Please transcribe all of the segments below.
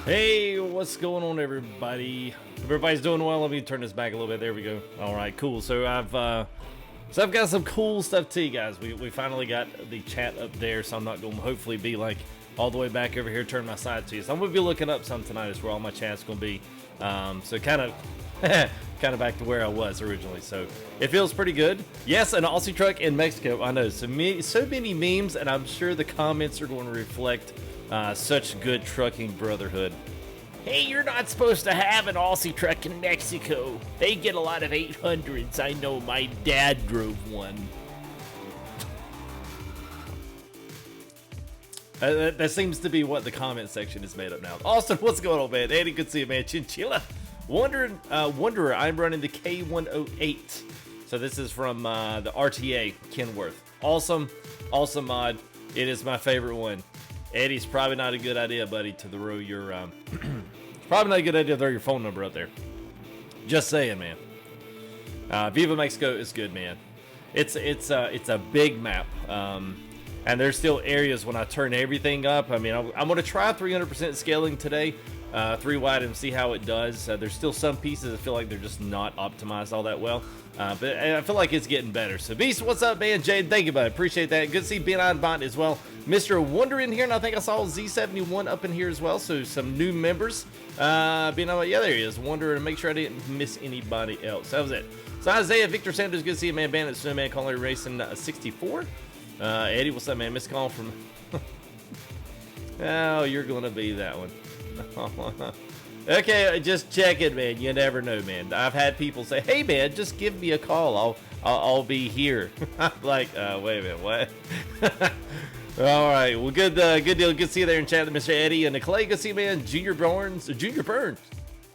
Hey, what's going on, everybody? If everybody's doing well, let me turn this back a little bit. There we go. All right, cool. So I've got some cool stuff to you guys. We finally got the chat up there, so I'm not going to hopefully be like all the way back over here, turn my side to you. So I'm going to be looking up some tonight as where all my chat's going to be. So kind of back to where I was originally. So it feels pretty good. Yes, an Aussie truck in Mexico. I know so many memes, and I'm sure the comments are going to reflect such good trucking brotherhood. Hey, you're not supposed to have an Aussie truck in Mexico. They get a lot of 800s. I know my dad drove one. That seems to be what the comment section is made up now. Austin, what's going on, man? Andy, good to see you, man. Chinchilla. Wanderer, I'm running the K108. So this is from the RTA Kenworth. Awesome mod. It is my favorite one. Eddie's probably not a good idea, buddy, to throw your probably not a good idea to throw your phone number up there. Just saying, man. Viva Mexico is good, man. It's a big map, and there's still areas when I turn everything up. I mean, I'm gonna try 300% scaling today, 3 wide, and see how it does. There's still some pieces that feel like they're just not optimized all that well, but I feel like it's getting better. So Beast, what's up, man? Jade, thank you, buddy. Appreciate that. Good to see Ben on Bond as well. Mr. Wonder in here, and I think I saw Z71 up in here as well. So some new members. Yeah, there he is. Wonder, and make sure I didn't miss anybody else. That was it. So Isaiah, Victor Sanders, good to see you, man. Bandit, Snowman, Conley Racing 64. Eddie, what's up, man? Missed call from. Oh, you're gonna be that one. Okay, just check it, man. You never know, man. I've had people say, "Hey, man, just give me a call. I'll be here." I'm like, wait a minute, what? All right, well, good deal. Good to see you there in chat, Mr. Eddie and Clay. Good to see you, man. Junior Burns,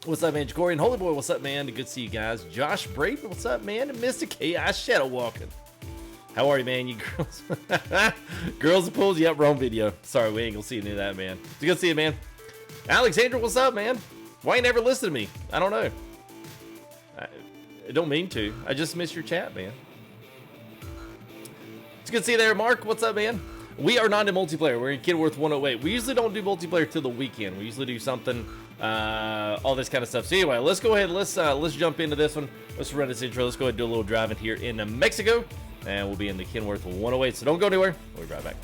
what's up, man? Jacorian Holy Boy, what's up, man? Good to see you guys. Josh Braden, what's up, man? And Mr. Chaos Shadow Walking. How are you, man? You girls, girls and pools. Yep, wrong video. Sorry, we ain't gonna see any of that, man. It's good to see you, man. Alexandra, what's up, man? Why you never listen to me? I don't know. I don't mean to. I just missed your chat, man. It's good to see you there, Mark. What's up, man? We are not in multiplayer. We're in Kenworth 108. We usually don't do multiplayer till the weekend. We usually do something, all this kind of stuff. So anyway, let's go ahead. Let's jump into this one. Let's run this intro. Let's go ahead and do a little driving here in Mexico, and we'll be in the Kenworth 108. So don't go anywhere. We'll be right back.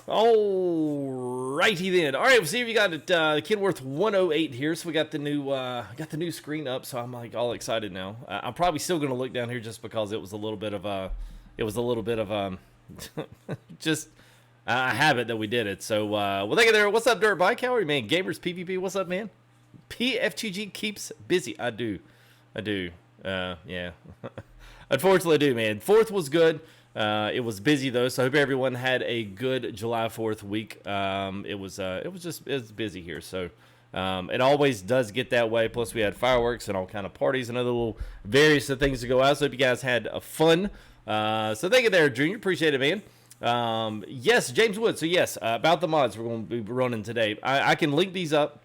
Alrighty then. All right, we'll see if you got it. Kenworth 108 here. So we got the new screen up. So I'm like all excited now. I'm probably still gonna look down here just because it was a little bit of just a habit that we did it. So well, thank you there. What's up, Dirt Bike? How are you, man? Gamers PvP. What's up, man? PFGG keeps busy. I do. Yeah. Unfortunately, I do, man. 4th was good. It was busy though, so I hope everyone had a good July 4th week. It was busy here, so it always does get that way. Plus, we had fireworks and all kind of parties and other little various things to go out. So, hope you guys had fun. So, thank you there, Junior. Appreciate it, man. Yes, James Wood. So, yes, about the mods we're going to be running today. I can link these up,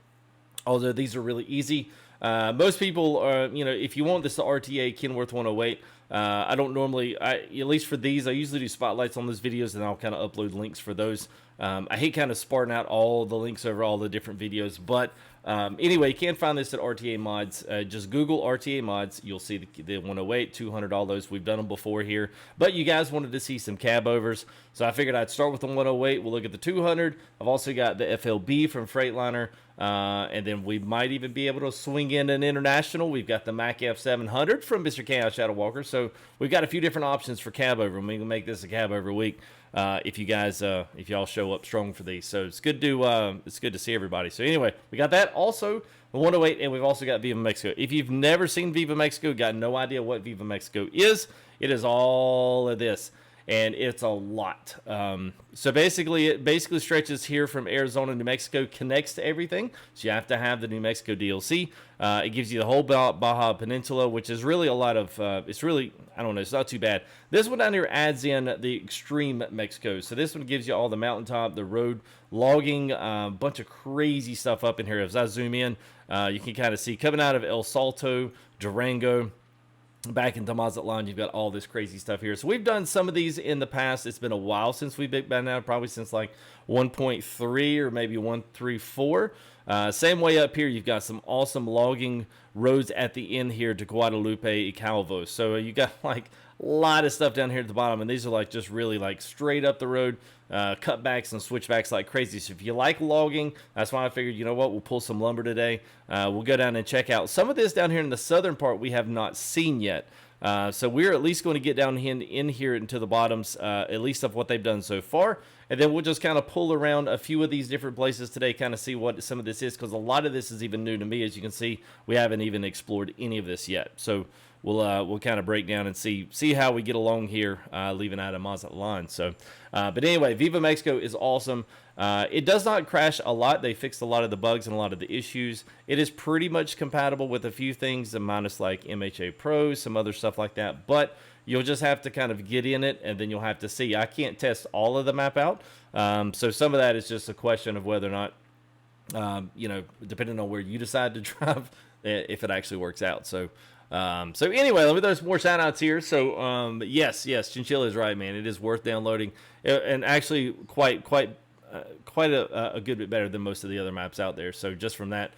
although these are really easy. Most people are, if you want this RTA Kenworth 108. I don't normally, at least for these, I usually do spotlights on those videos, and I'll kind of upload links for those. I hate kind of sparting out all the links over all the different videos, but anyway, you can find this at RTA Mods. Just Google RTA Mods. You'll see the 108, 200, all those. We've done them before here, but you guys wanted to see some cab overs, so I figured I'd start with the 108. We'll look at the 200. I've also got the FLB from Freightliner. And then we might even be able to swing in an international. We've got the Mac F700 from Mr. Chaos Shadow Walker. So we've got a few different options for cab over. We can make this a cab over week if you guys, if y'all show up strong for these. So it's good to see everybody. So anyway, we got that. Also, the 108, and we've also got Viva Mexico. If you've never seen Viva Mexico, got no idea what Viva Mexico is, it is all of this. and it's a lot. So basically, it basically stretches here from Arizona, New Mexico, connects to everything. So you have to have the New Mexico DLC. It gives you the whole Baja Peninsula, which is really a lot of, it's really, I don't know, it's not too bad. This one down here adds in the extreme Mexico. So this one gives you all the mountaintop, the road logging, a bunch of crazy stuff up in here. As I zoom in, you can kind of see coming out of El Salto, Durango, back into Mazatlan, you've got all this crazy stuff here. So we've done some of theen in the past. It's been a while since we've been out, probably since like 1.3 or maybe 1.34. Same way up here, you've got some awesome logging roads at the end here to Guadalupe y Calvo. So you got like a lot of stuff down here at the bottom, and these are like just really like straight up the road, cutbacks and switchbacks like crazy. So if you like logging, that's why I figured, you know what, we'll pull some lumber today. We'll go down and check out some of this down here in the southern part we have not seen yet. So we're at least going to get down in here into the bottoms, at least of what they've done so far. And then we'll just kind of pull around a few of these different places today, kind of see what some of this is, because a lot of this is even new to me. As you can see, we haven't even explored any of this yet. So we'll kind of break down and see how we get along here, leaving out of Mazatlan. So, but anyway, Viva Mexico is awesome. It does not crash a lot. They fixed a lot of the bugs and a lot of the issues. It is pretty much compatible with a few things, minus like MHA Pro, some other stuff like that. But you'll just have to kind of get in it, and then you'll have to see. I can't test all of the map out. So some of that is just a question of whether or not, you know, depending on where you decide to drive, if it actually works out. So anyway, let me throw some more shout outs here. So, yes, Chinchilla is right, man. It is worth downloading, and actually quite a good bit better than most of the other maps out there. So just from that,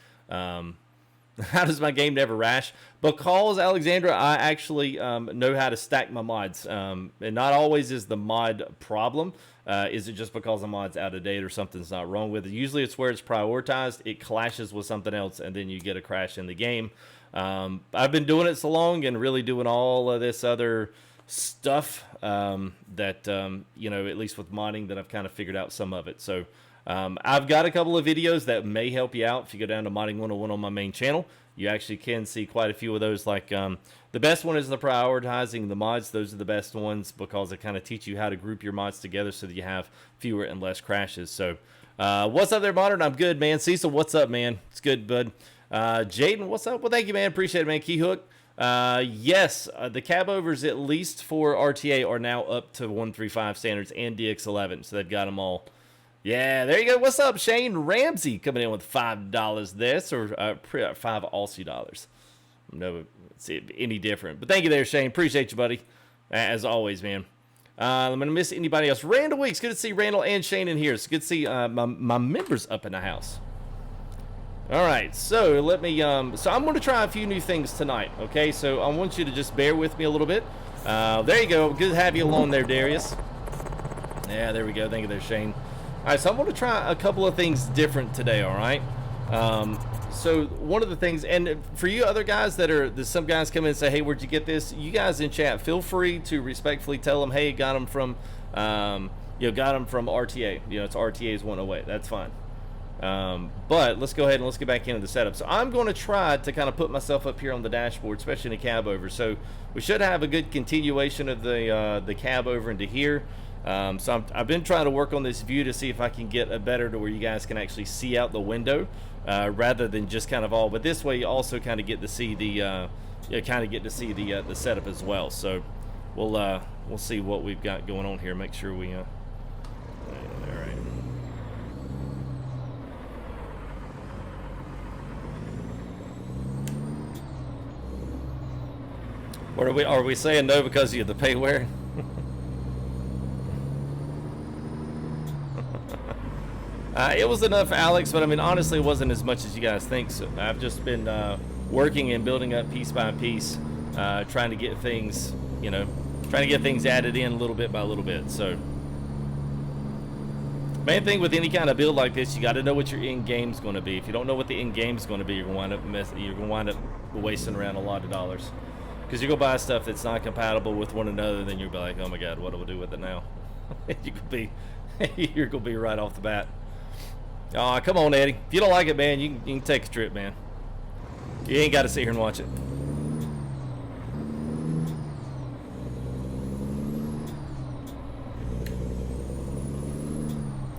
how does my game never rash? Because, Alexandra, I actually know how to stack my mods. And not always is the mod problem. Is it just because the mod's out of date or something's not wrong with it? Usually it's where it's prioritized. It clashes with something else, and then you get a crash in the game. I've been doing it so long and really doing all of this other stuff that, you know, at least with modding, that I've kind of figured out some of it. So I've got a couple of videos that may help you out. If you go down to Modding 101 on my main channel, you actually can see quite a few of those. Like the best one is the prioritizing the mods. Those are the best ones because they kind of teach you how to group your mods together so that you have fewer and less crashes. So what's up there, Modern? I'm good, man. Cecil, what's up, man? It's good, bud. Jaden, what's up? Well, thank you, man. Appreciate it, man. Keyhook. Yes, the cab overs, at least for RTA, are now up to 135 standards and DX11, so they've got them all. Yeah, there you go. What's up, Shane Ramsey, coming in with $5 this, or 5 Aussie dollars. No, it's any different. But thank you there, Shane. Appreciate you, buddy. As always, man. I'm going to miss anybody else. Randall Weeks. Good to see Randall and Shane in here. It's good to see my members up in the house. All right, so let me, so I'm going to try a few new things tonight, okay? So I want you to just bear with me a little bit. There you go. Good to have you along there, Darius. Yeah, there we go. Thank you there, Shane. All right, so I'm going to try a couple of things different today, all right? So one of the things, and for you other guys there's some guys come in and say, hey, where'd you get this? You guys in chat, feel free to respectfully tell them, hey, got them from, you know, got them from RTA. You know, it's RTA's 108. That's fine. But let's go ahead and let's get back into the setup. So I'm going to try to kind of put myself up here on the dashboard, especially in a cab over. So we should have a good continuation of the cab over into here. So I've been trying to work on this view to see if I can get a better to where you guys can actually see out the window, rather than just kind of all. But this way you also kind of get to see the the setup as well. So we'll see what we've got going on here. Make sure we all right. What are we saying no because of the payware? It was enough, Alex, but I mean, honestly, it wasn't as much as you guys think. So I've just been working and building up piece by piece, trying to get things, you know, added in little bit by little bit. So main thing with any kind of build like this, you got to know what your end game's going to be. If you don't know what the end game's going to be, you're going to wind up wasting around a lot of dollars. Because you go buy stuff that's not compatible with one another, then you'll be like, oh my god, what do we do with it now? You're gonna be right off the bat. Oh, come on, Eddie. If you don't like it, man, you can take a trip, man. You ain't got to sit here and watch it.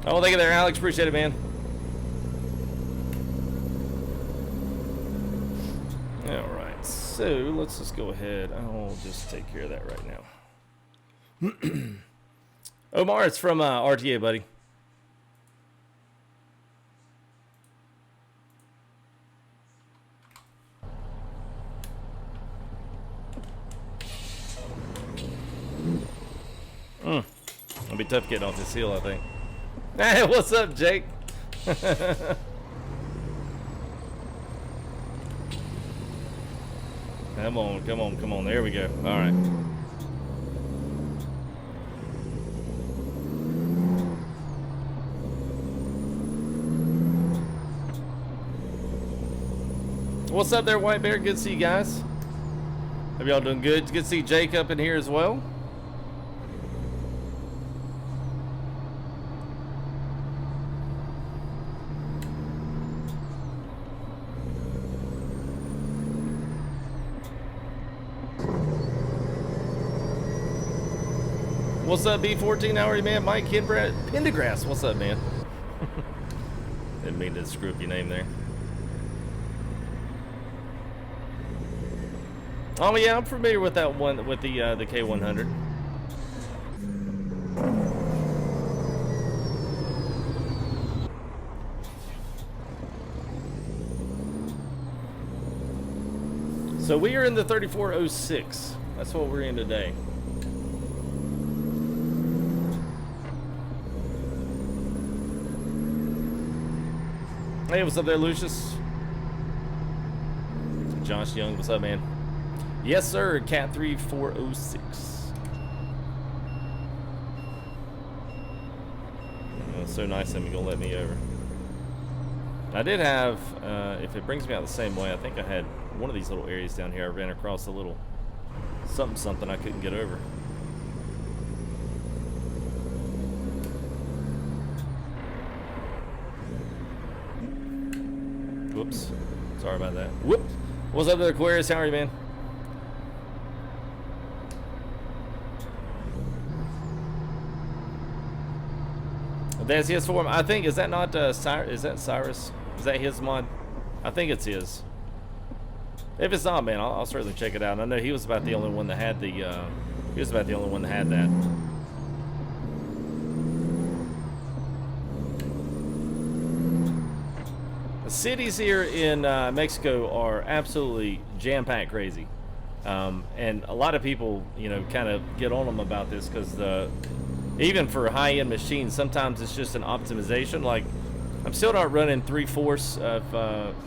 Oh, thank you there, Alex. Appreciate it, man. All right, so let's just go ahead. I'll just take care of that right now. Omar, it's from RTA, buddy. It'll be tough getting off this hill, I think. Hey, what's up, Jake? Come on, come on, come on. There we go. All right. What's up there, White Bear? Good to see you guys. Hope y'all doing good. Good to see Jake up in here as well. What's up, B14? How are you, man? Mike Pendergrass. What's up, man? Didn't mean to screw up your name there. Oh yeah, I'm familiar with that one with the K100. So we are in the 3406. That's what we're in today. Hey, what's up there, Lucius? Josh Young, what's up, man? Yes, sir, Cat 3406. Oh, so nice of him, gonna let me over. I did have, if it brings me out the same way, I think I had one of these little areas down here. I ran across a little something I couldn't get over. Whoops. Sorry about that. Whoops. What's up there, Aquarius? How are you, man? That's his form. I think, is that not Cyrus? Is that Cyrus? Is that his mod? I think it's his. If it's not, man, I'll certainly check it out. I know he was about the only one that had the. He was about the only one that had that. The cities here in Mexico are absolutely jam-packed crazy, and a lot of people, you know, kind of get on them about this because even for high-end machines, sometimes it's just an optimization. Like, I'm still not running 3/4 of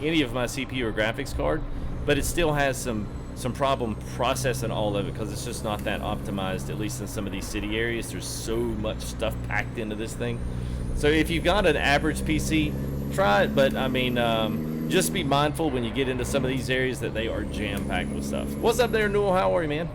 any of my CPU or graphics card, but it still has some problem processing all of it because it's just not that optimized, at least in some of these city areas. There's so much stuff packed into this thing. So if you've got an average PC, try it, but I mean, just be mindful when you get into some of these areas that they are jam-packed with stuff. What's up there, Newell? How are you, man?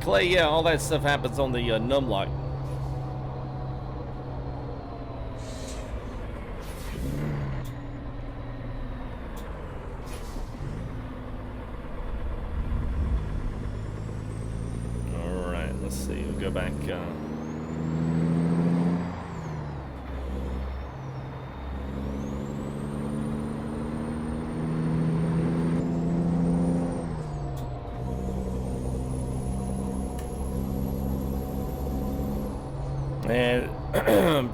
Clay, yeah, all that stuff happens on the numlock. All right, let's see. We'll go back. And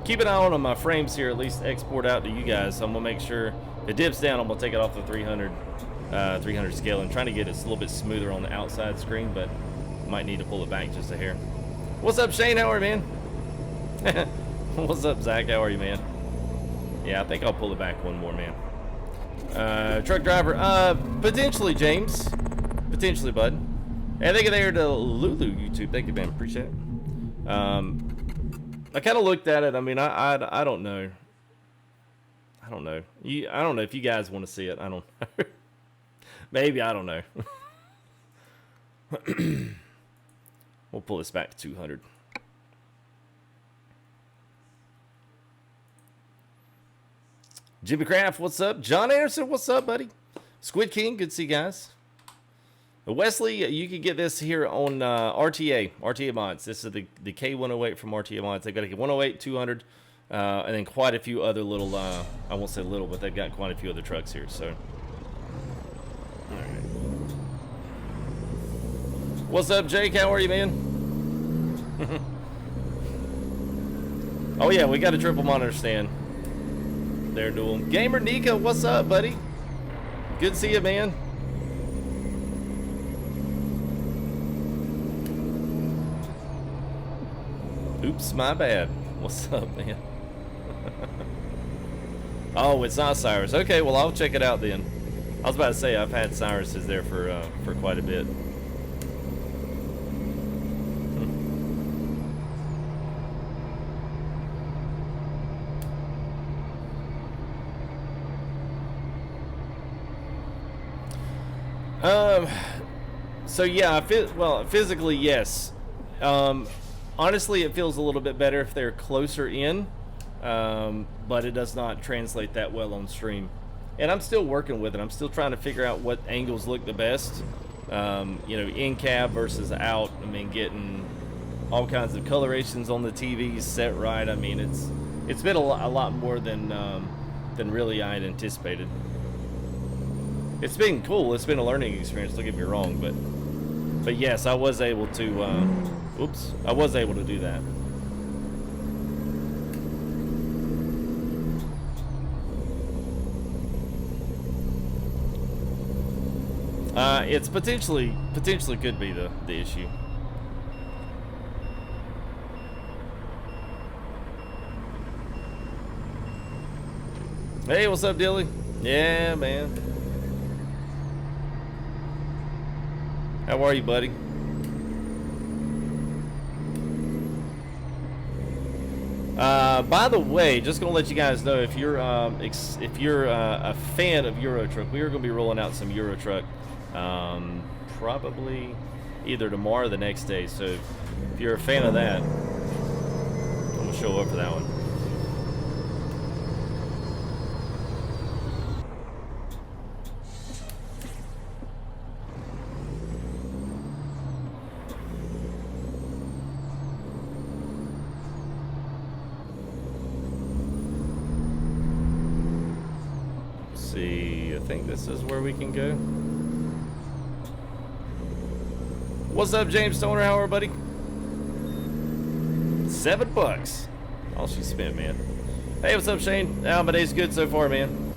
keep an eye on my frames here, at least export out to you guys. So I'm gonna make sure if it dips down, I'm gonna take it off the 300 scale and trying to get it a little bit smoother on the outside screen, but might need to pull it back just a hair. What's up, Shane? How are you, man? What's up, Zach? How are you, man? Yeah, I think I'll pull it back one more, man. Truck driver, potentially, James. Potentially, bud. And thank you there to Lulu YouTube. Thank you, man. Appreciate it. I kind of looked at it. I mean, I don't know. I don't know. I don't know if you guys want to see it. I don't know. Maybe, I don't know. We'll pull this back to 200. Jimmy Craft, what's up? John Anderson, what's up, buddy? Squid King, good to see you guys. Wesley, you can get this here on RTA mods. This is the K108 from RTA mods. They've got a 108, 200, and then quite a few other little, I won't say little, but they've got quite a few other trucks here. So, all right. What's up, Jake? How are you, man? Oh yeah, we got a triple monitor stand. There, dual. Gamer Nika, what's up, buddy? Good to see you, man. Oops, my bad. What's up, man? Oh, it's not Cyrus. Okay, well, I'll check it out then. I was about to say, I've had Cyrus's there for quite a bit. So yeah, physically, yes. Honestly, it feels a little bit better if they're closer in, but it does not translate that well on stream. And I'm still working with it. I'm still trying to figure out what angles look the best. You know, in cab versus out. I mean, getting all kinds of colorations on the TVs set right. I mean, it's been a lot more than really I had anticipated. It's been cool. It's been a learning experience. Don't get me wrong, but yes, I was able to. I was able to do that. It's potentially could be the issue. Hey, what's up, Dilly? Yeah, man. How are you, buddy? By the way, just gonna let you guys know, if you're a fan of Euro Truck, we are gonna be rolling out some Euro Truck, probably either tomorrow or the next day. So if you're a fan of that, I'm gonna show up for that one. I think this is where we can go. What's up, James Stoner? How are you, buddy? $7. All she spent, man. Hey, what's up, Shane? My day's good so far, man.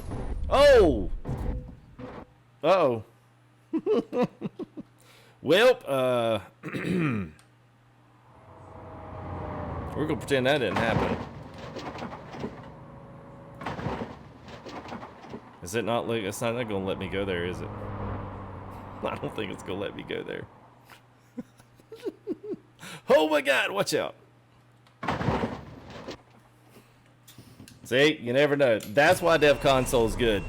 Oh! Uh-oh. Well, we're gonna pretend that didn't happen. Is it not like, it's not gonna let me go there, is it? I don't think it's gonna let me go there. Oh my God, watch out. See, you never know. That's why Dev Console is good.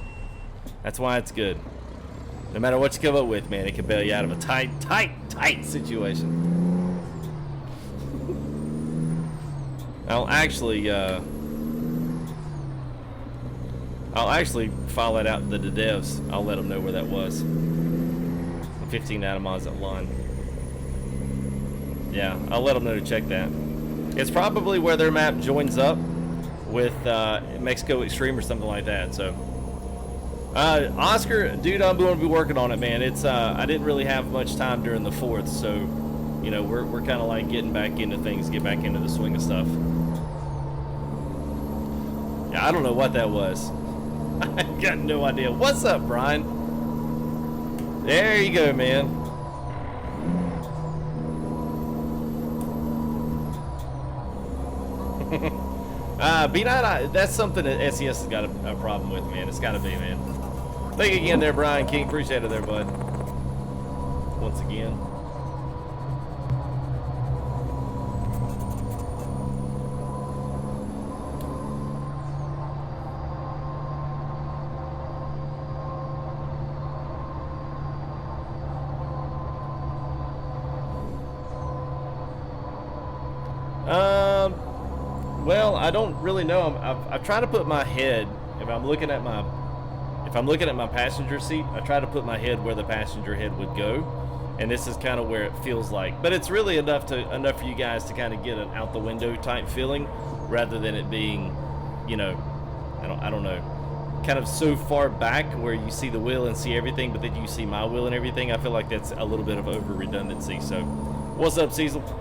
That's why it's good. No matter what you come up with, man, it can bail you out of a tight situation. I'll actually file that out to the devs. I'll let them know where that was. 15 Atomos at line. Yeah, I'll let them know to check that. It's probably where their map joins up with Mexico Extreme or something like that. So, Oscar, dude, I'm going to be working on it, man. It's I didn't really have much time during the 4th, so you know we're kind of like getting back into things, get back into the swing of stuff. Yeah, I don't know what that was. I got no idea. What's up, Brian? There you go, man. B9, that's something that SES has got a problem with, man. It's got to be, man. Thank you again there, Brian King. Appreciate it there, bud. Once again. Well, I don't really know. I've tried to put my head, if I'm looking at my passenger seat, I try to put my head where the passenger head would go, and this is kind of where it feels like. But it's really enough for you guys to kind of get an out the window type feeling, rather than it being, you know, I don't know, kind of so far back where you see the wheel and see everything, but then you see my wheel and everything. I feel like that's a little bit of over redundancy. So, what's up, Cecil?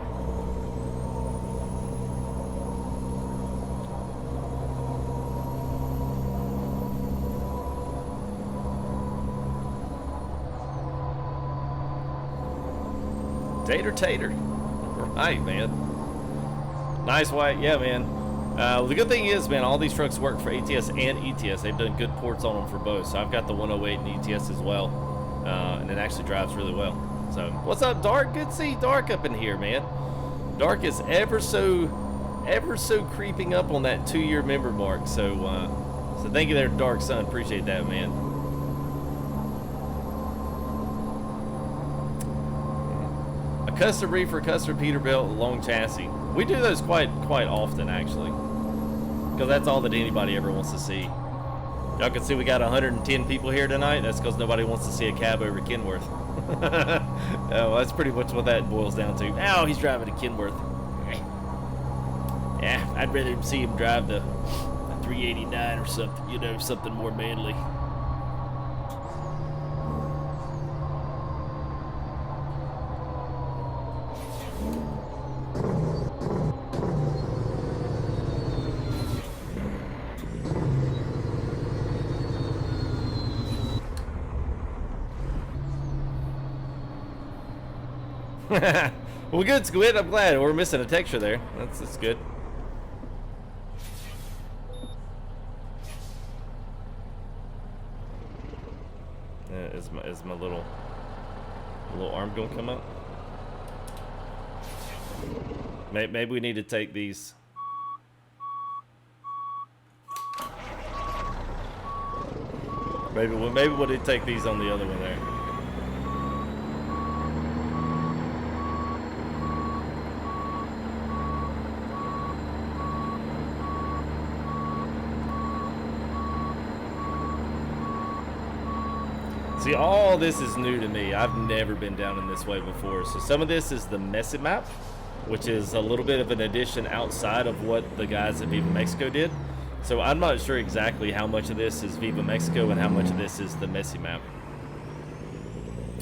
Tater. Right, man. Nice white. Yeah, man. Well, the good thing is, man, all these trucks work for ATS and ETS. They've done good ports on them for both. So I've got the 108 and ETS as well. And it actually drives really well. So, what's up, Dark? Good to see Dark up in here, man. Dark is ever so creeping up on that 2-year member mark. So thank you there, Dark Son. Appreciate that, man. Custom reefer, custom Peterbilt, long chassis. We do those quite often, actually, because that's all that anybody ever wants to see. Y'all can see we got 110 people here tonight. That's because nobody wants to see a cab over Kenworth. Oh, that's pretty much what that boils down to. Ow, he's driving a Kenworth. Yeah, I'd rather see him drive the 389 or something, you know, something more manly. Well, good, Squid. I'm glad. We're missing a texture there. That's good. Is my little arm gonna come up? Maybe we need to take these. Maybe we'll need to take these on the other one there. See, all this is new to me. I've never been down in this way before. So some of this is the messy map, which is a little bit of an addition outside of what the guys at Viva Mexico did. So I'm not sure exactly how much of this is Viva Mexico and how much of this is the messy map.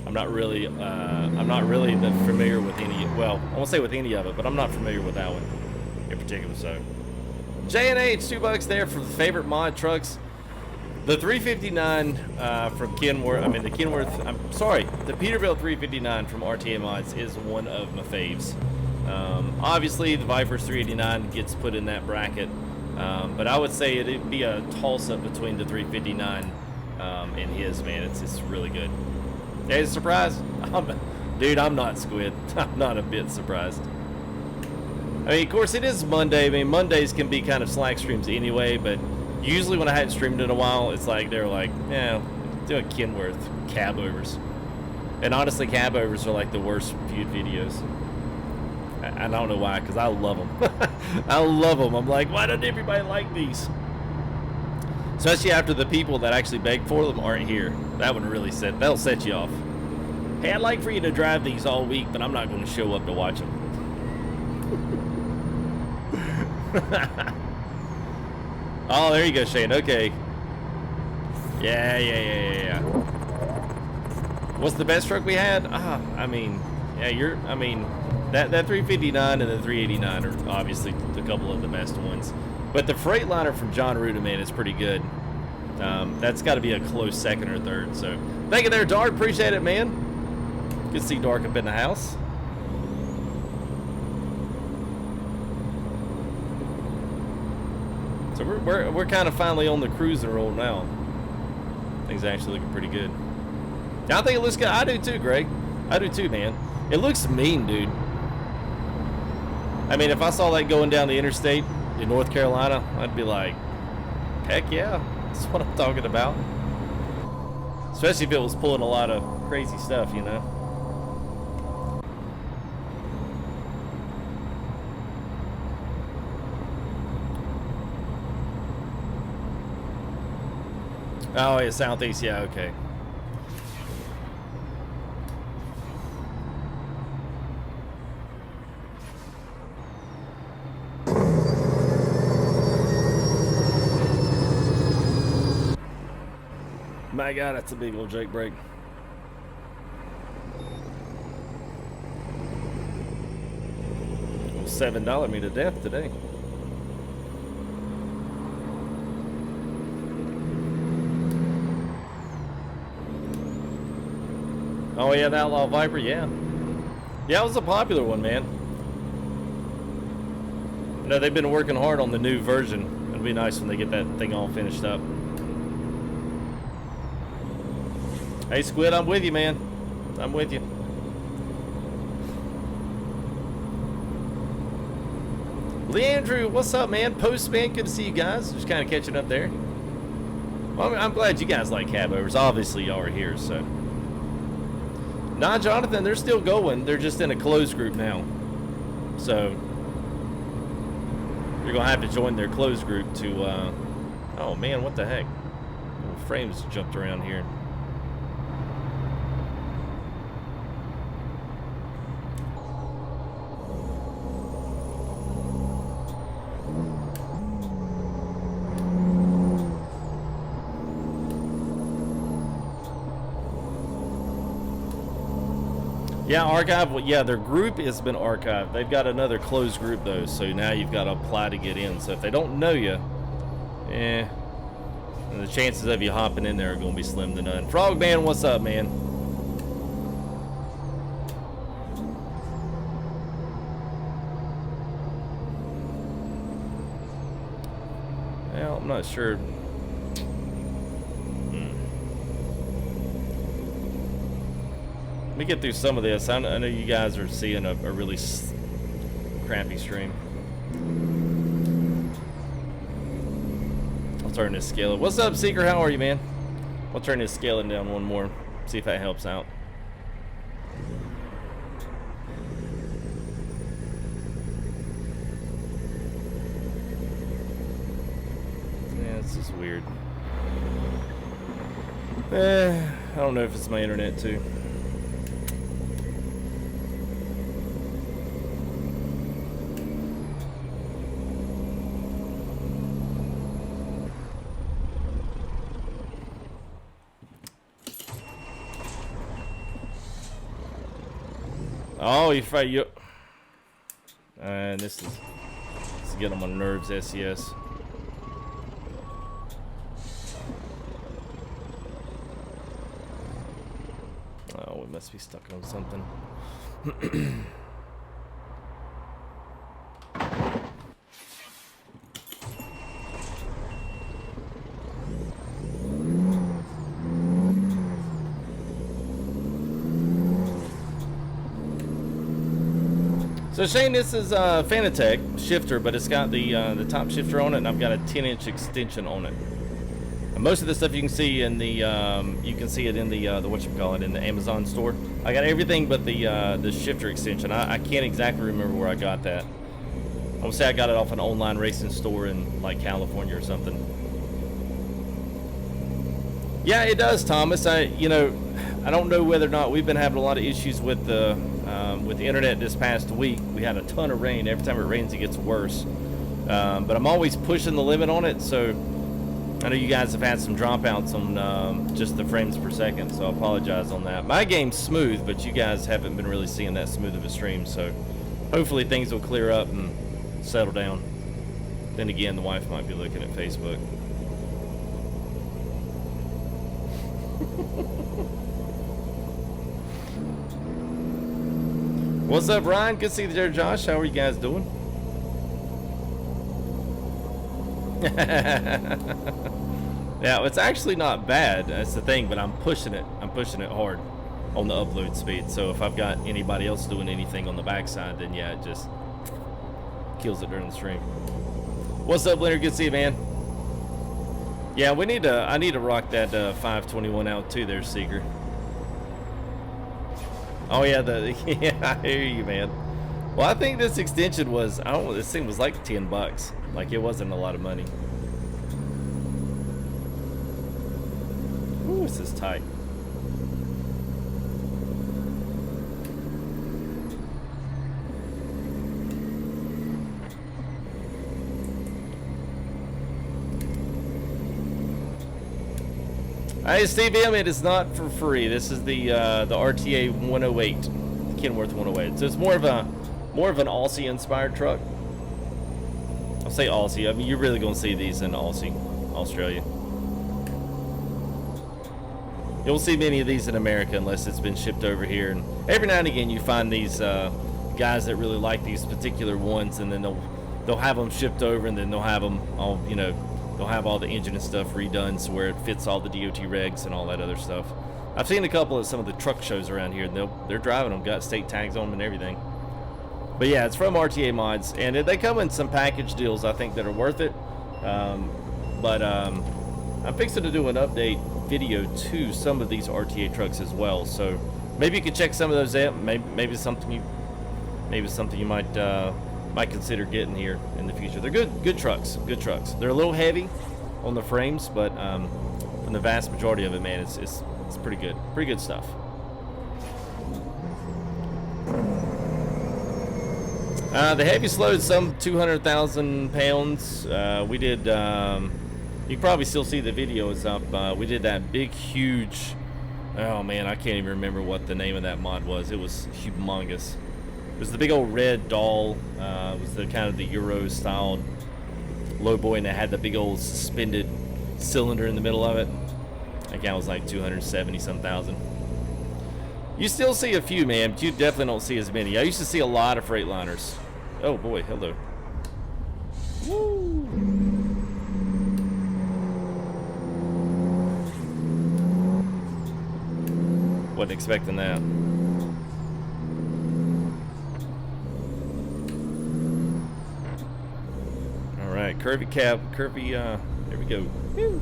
I'm not really familiar with any. Well, I won't say with any of it, but I'm not familiar with that one in particular. So J&H, $2 there for the favorite mod trucks. The 359 from Kenworth, the Peterbilt 359 from RTA Mods is one of my faves. Obviously, the Viper's 389 gets put in that bracket, but I would say it'd be a toss-up between the 359 and his, man. It's really good. Hey, surprised? Dude, I'm not, Squid. I'm not a bit surprised. I mean, of course, it is Monday. I mean, Mondays can be kind of slack streams anyway, but usually when I hadn't streamed in a while, it's like they're like, yeah, doing Kenworth cab overs. And honestly, cab overs are like the worst viewed videos. I don't know why, because I love them. I love them. I'm like, why doesn't everybody like these? Especially after the people that actually beg for them aren't here. That would really that'll set you off. Hey, I'd like for you to drive these all week, but I'm not going to show up to watch them. Oh, there you go, Shane. Okay. Yeah. What's the best truck we had? That 359 and the 389 are obviously a couple of the best ones. But the Freightliner from John Ruda, man, is pretty good. That's got to be a close second or third. So, thank you there, Dark. Appreciate it, man. Good to see Dark up in the house. So we're kind of finally on the cruising roll now. Things actually looking pretty good. I think it looks good. I do too, Greg. I do too, man. It looks mean, dude. I mean, if I saw that going down the interstate in North Carolina, I'd be like, heck yeah, that's what I'm talking about. Especially if it was pulling a lot of crazy stuff, you know. Oh, yeah, southeast. Yeah, okay. My God, that's a big old Jake break. $7 me to death today. Oh yeah, the Outlaw Viper, yeah. Yeah, it was a popular one, man. No, they've been working hard on the new version. It'll be nice when they get that thing all finished up. Hey Squid, I'm with you, man. I'm with you. Leandrew, what's up, man? Postman, good to see you guys. Just kind of catching up there. Well, I'm glad you guys like cab overs. Obviously, y'all are here, so. Nah, Jonathan, they're still going. They're just in a closed group now. So, you're going to have to join their closed group to, oh man, what the heck? Little frames jumped around here. Yeah, archive. Well, yeah, their group has been archived. They've got another closed group though, so now you've got to apply to get in. So if they don't know you, and the chances of you hopping in there are going to be slim to none. Frogman, what's up, man? Well, I'm not sure. Let me get through some of this. I know you guys are seeing a really crappy stream. I'll turn this scaling. What's up, Seeker? How are you, man? I'll turn this scaling down one more. See if that helps out. Yeah, this is weird. I don't know if it's my internet too. Oh, you fight you. And this is getting on my nerves, SES. Oh, we must be stuck on something. So Shane, this is Fanatec shifter, but it's got the top shifter on it, and I've got a 10-inch extension on it. And most of the stuff you can see in the you can see it in the whatchamacallit in the Amazon store. I got everything but the shifter extension. I can't exactly remember where I got that. I would say I got it off an online racing store in like California or something. Yeah, it does, Thomas. I don't know whether or not we've been having a lot of issues with the internet this past week. We had a ton of rain. Every time it rains, it gets worse. But I'm always pushing the limit on it, so I know you guys have had some dropouts on just the frames per second, so I apologize on that. My game's smooth, but you guys haven't been really seeing that smooth of a stream, so hopefully things will clear up and settle down. Then again, the wife might be looking at Facebook. What's up, Ryan? Good to see you there, Josh. How are you guys doing? Yeah, it's actually not bad. That's the thing, but I'm pushing it. I'm pushing it hard on the upload speed. So if I've got anybody else doing anything on the backside, then yeah, it just kills it during the stream. What's up, Leonard? Good to see you, man. Yeah, I need to rock that 521 out too there, Seeker. Oh yeah, yeah, I hear you, man. Well, I think this extension was, I don't know, this thing was like $10. Like, it wasn't a lot of money. Ooh, this is tight. Hey, Steve M, it is not for free. This is the RTA 108, the Kenworth 108. So it's more of an Aussie-inspired truck. I'll say Aussie. I mean, you're really gonna see these in Australia. You won't see many of these in America unless it's been shipped over here. And every now and again, you find these guys that really like these particular ones, and then they'll have them shipped over, and then they'll have them all, you know. They'll have all the engine and stuff redone so where it fits all the DOT regs and all that other stuff. I've seen a couple of some of the truck shows around here, and they're driving them, got state tags on them and everything. But yeah, it's from RTA Mods, and they come in some package deals I think that are worth it. I'm fixing to do an update video to some of these RTA trucks as well, so maybe you can check some of those out. Maybe something you might consider getting here in the future. They're good trucks. They're a little heavy on the frames, but from the vast majority of it, man, it's pretty good stuff. The heaviest load, some 200,000 pounds. We did. You can probably still see the video is up. We did that big, huge. Oh man, I can't even remember what the name of that mod was. It was humongous. It was the big old red doll. It was the kind of the Euro styled low boy, and it had the big old suspended cylinder in the middle of it. I think that was like 270 some thousand. You still see a few, man, but you definitely don't see as many. I used to see a lot of Freightliners. Oh boy, hello. Woo! Wasn't expecting that. Alright, curvy cab, curvy, there we go. Woo.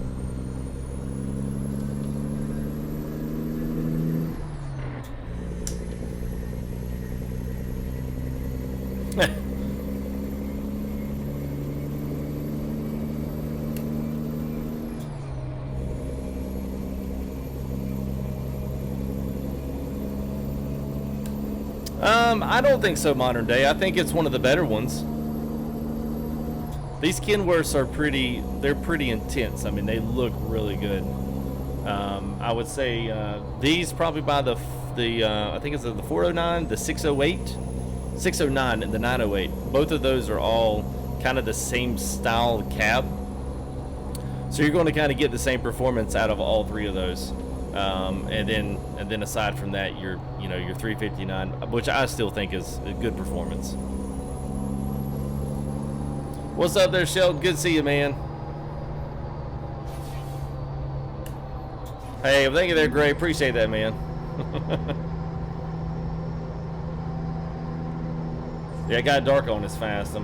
I don't think so modern day. I think it's one of the better ones. These Kenworths are they're pretty intense. I mean, they look really good. I would say these probably by the I think it's the 409, the 608, 609, and the 908. Both of those are all kind of the same style cab. So you're going to kind of get the same performance out of all three of those. And then aside from that, your 359, which I still think is a good performance. What's up there, Sheldon? Good to see you, man. Hey, well, thank you there, Gray. Appreciate that, man. Yeah, it got dark on us fast.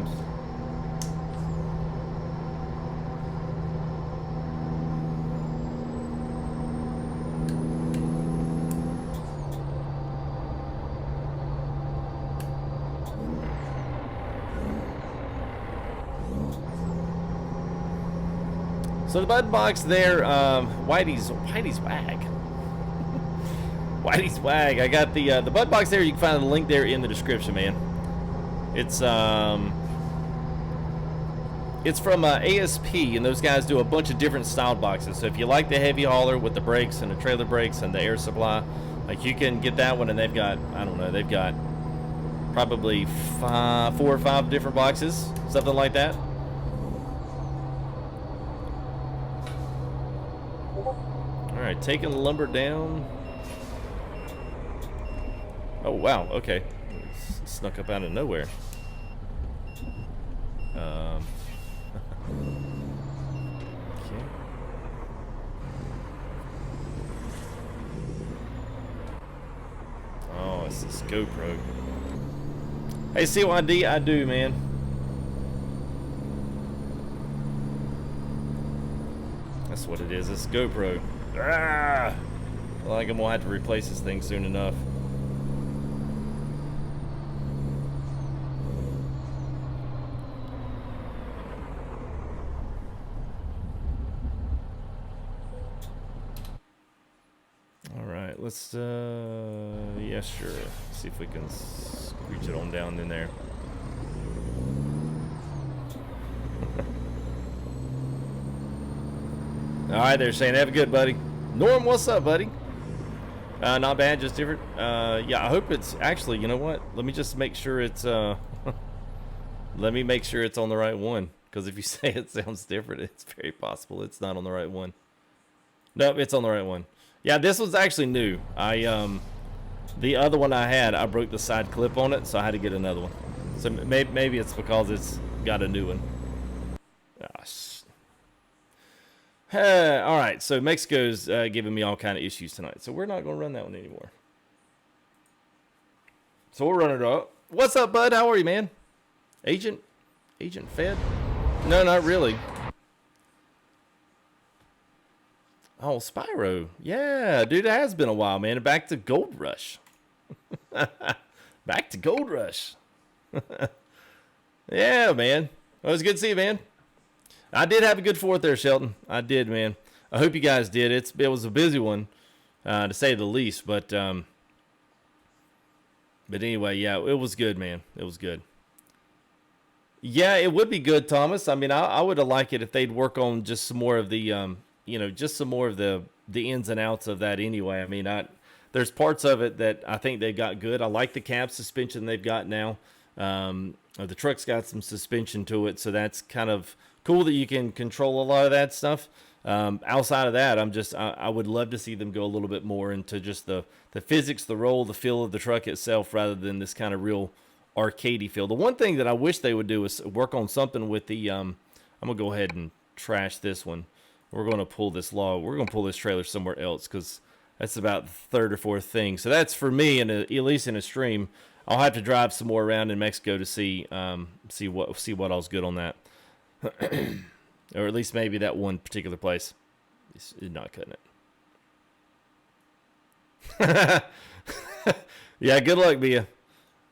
So the bud box there, Whitey's Wag. Whitey's Wag. I got the bud box there. You can find the link there in the description, man. It's from ASP, and those guys do a bunch of different styled boxes. So if you like the heavy hauler with the brakes and the trailer brakes and the air supply, like you can get that one. And they've got, I don't know, they've got probably 4 or 5 different boxes, something like that. Alright, taking the lumber down. Oh, wow, okay. Snuck up out of nowhere. Okay. Oh, it's this GoPro. Hey, CYD, I do, man. That's what it is. It's GoPro. Ah! I think I'm gonna have to replace this thing soon enough. let's, yeah, sure. See if we can screech it on down in there. All right, they're saying, have a good, buddy. Norm, what's up, buddy? Not bad, just different. Yeah, I hope it's actually, you know what? Let me just make sure it's, let me make sure it's on the right one. Because if you say it sounds different, it's very possible it's not on the right one. Nope, it's on the right one. Yeah, this one's actually new. The other one I had, I broke the side clip on it, so I had to get another one. So maybe it's because it's got a new one. Gosh. All right, so Mexico's giving me all kind of issues tonight, so we're not going to run that one anymore. So we'll run it up. What's up, bud? How are you, man? Agent Fed? No, not really. Oh, Spyro. Yeah, dude, it has been a while, man. Back to Gold Rush. Back to Gold Rush. Yeah, man. It was good to see you, man. I did have a good 4th there, Shelton. I did, man. I hope you guys did. It was a busy one, to say the least. But anyway, yeah, it was good, man. It was good. Yeah, it would be good, Thomas. I mean, I would have liked it if they'd work on just some more of the, just some more of the ins and outs of that anyway. I mean, there's parts of it that I think they got good. I like the cab suspension they've got now. The truck's got some suspension to it, so that's kind of cool that you can control a lot of that stuff. Outside of that, I would love to see them go a little bit more into just the physics, the roll, the feel of the truck itself, rather than this kind of real arcadey feel. The one thing that I wish they would do is work on something with the, I'm going to go ahead and trash this one. We're going to pull this log. We're going to pull this trailer somewhere else because that's about the 3rd or 4th thing. So that's for me, and at least in a stream. I'll have to drive some more around in Mexico to see what all's good on that. Or at least maybe that one particular place is not cutting it. Yeah, good luck, Bia.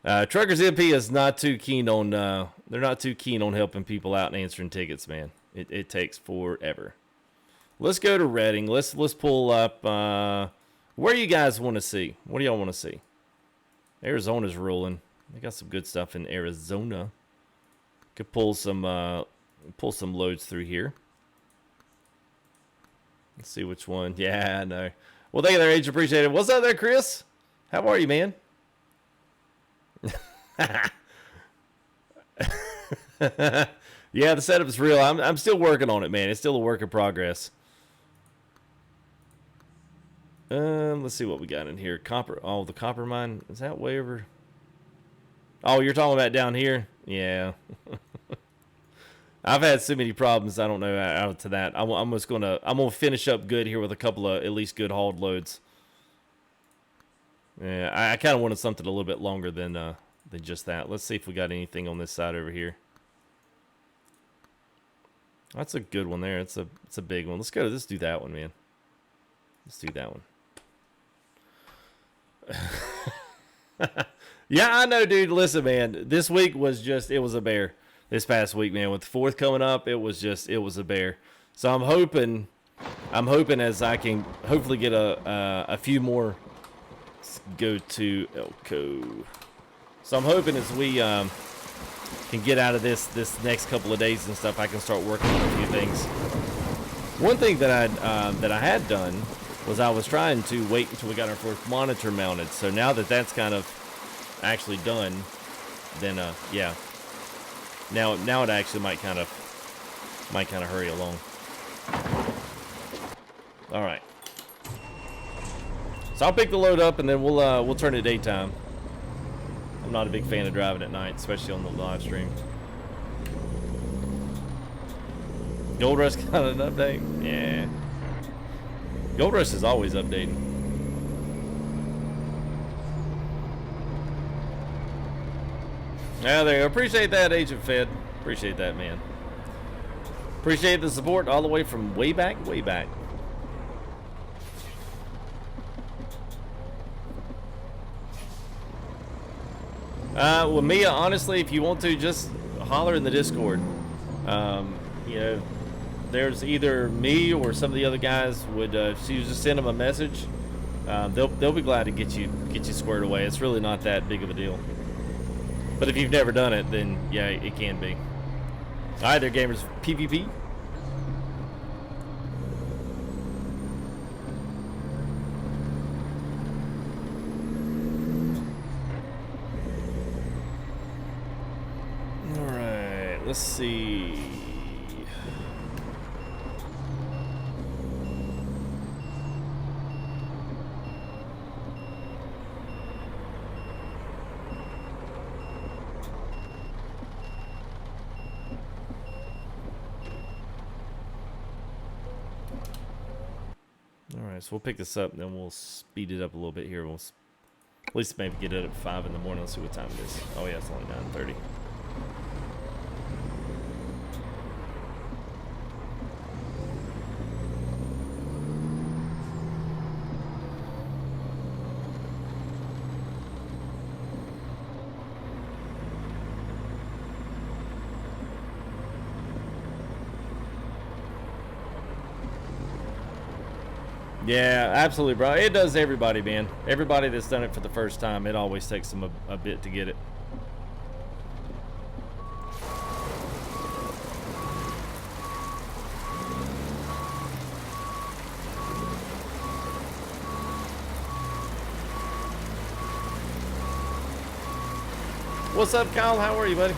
Truckers MP is not too keen on they're not too keen on helping people out and answering tickets, man. It takes forever. Let's go to Reading. Let's pull up where you guys want to see. What do y'all want to see? Arizona's rolling. They got some good stuff in Arizona. Could pull some loads through here. Let's see which one. Yeah, I know. Well, thank you there, Age. Appreciate it. What's up there, Chris? How are you, man? Yeah, the setup's real. I'm still working on it, man. It's still a work in progress. Let's see what we got in here. Copper. Oh, the copper mine. Is that way over? Oh, you're talking about down here? Yeah. I've had so many problems. I don't know out to that. I'm gonna finish up good here with a couple of at least good hauled loads. Yeah, I kind of wanted something a little bit longer than just that. Let's see if we got anything on this side over here. That's a good one there. It's a big one. Let's do that one, man. Let's do that one. Yeah, I know, dude. Listen, man. This week was it was a bear. This past week, man, with the 4th coming up, it was a bear. So I'm hoping as I can hopefully get a few more. Let's go to Elko. So I'm hoping as we can get out of this next couple of days and stuff, I can start working on a few things. One thing that I had done was I was trying to wait until we got our 4th monitor mounted. So now that that's kind of actually done, then yeah. Now it actually might kind of hurry along. All right. So I'll pick the load up and then we'll turn it daytime. I'm not a big fan of driving at night, especially on the live stream. Gold Rush got an update? Yeah. Gold Rush is always updating. Yeah, there you go. Appreciate that, Agent Fed. Appreciate that, man. Appreciate the support all the way from way back, way back. Well, Mia, honestly, if you want to, just holler in the Discord. You know, there's either me or some of the other guys would, if you just send them a message, they'll be glad to get you squared away. It's really not that big of a deal. But if you've never done it, then yeah, it can be. All right, there, gamers. PvP. All right, let's see. So we'll pick this up, and then we'll speed it up a little bit here. We'll at least maybe get it at 5 in the morning. Let's see what time it is. Oh yeah, it's only 9:30. Yeah, absolutely, bro. It does everybody, man. Everybody that's done it for the first time, it always takes them a bit to get it. What's up, Kyle? How are you, buddy?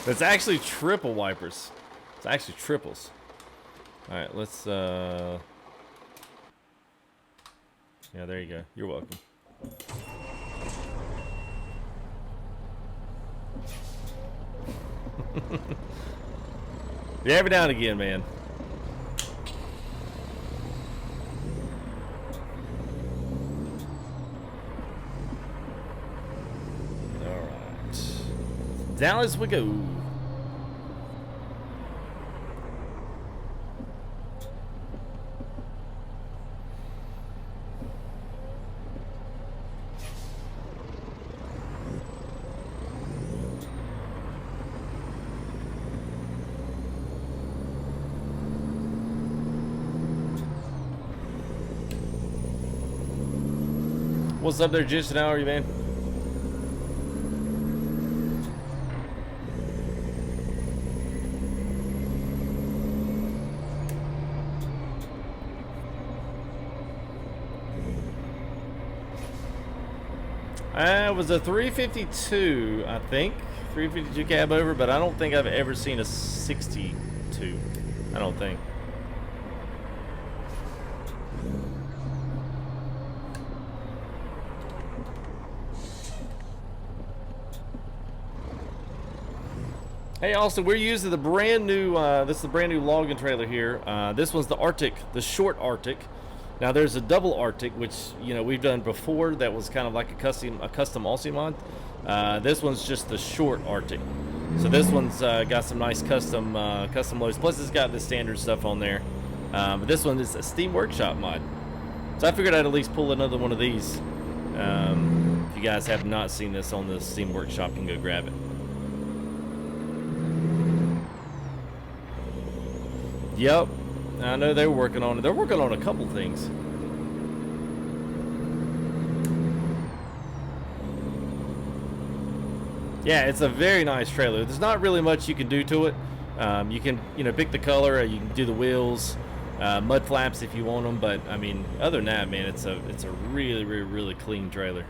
It's actually triple wipers. It's actually triples. All right, let's yeah, there you go. You're welcome. Yeah, every now and again, man. All right, down as we go. What's up there, Jason? How are you, man? It was a 352, I think. 352 cab over, but I don't think I've ever seen a 62. I don't think. Hey, Austin, we're using the brand new, this is the brand new logging trailer here. This one's the Arctic, the short Arctic. Now there's a double Arctic, which, you know, we've done before. That was kind of like a custom Aussie mod. This one's just the short Arctic. So this one's got some nice custom loads. Plus it's got the standard stuff on there. But this one is a Steam Workshop mod. So I figured I'd at least pull another one of these. If you guys have not seen this on the Steam Workshop, you can go grab it. Yep, I know they're working on it. They're working on a couple things. Yeah, it's a very nice trailer. There's not really much you can do to it. You can, you know, pick the color. You can do the wheels, mud flaps if you want them. But I mean, other than that, man, it's a really, really, really clean trailer.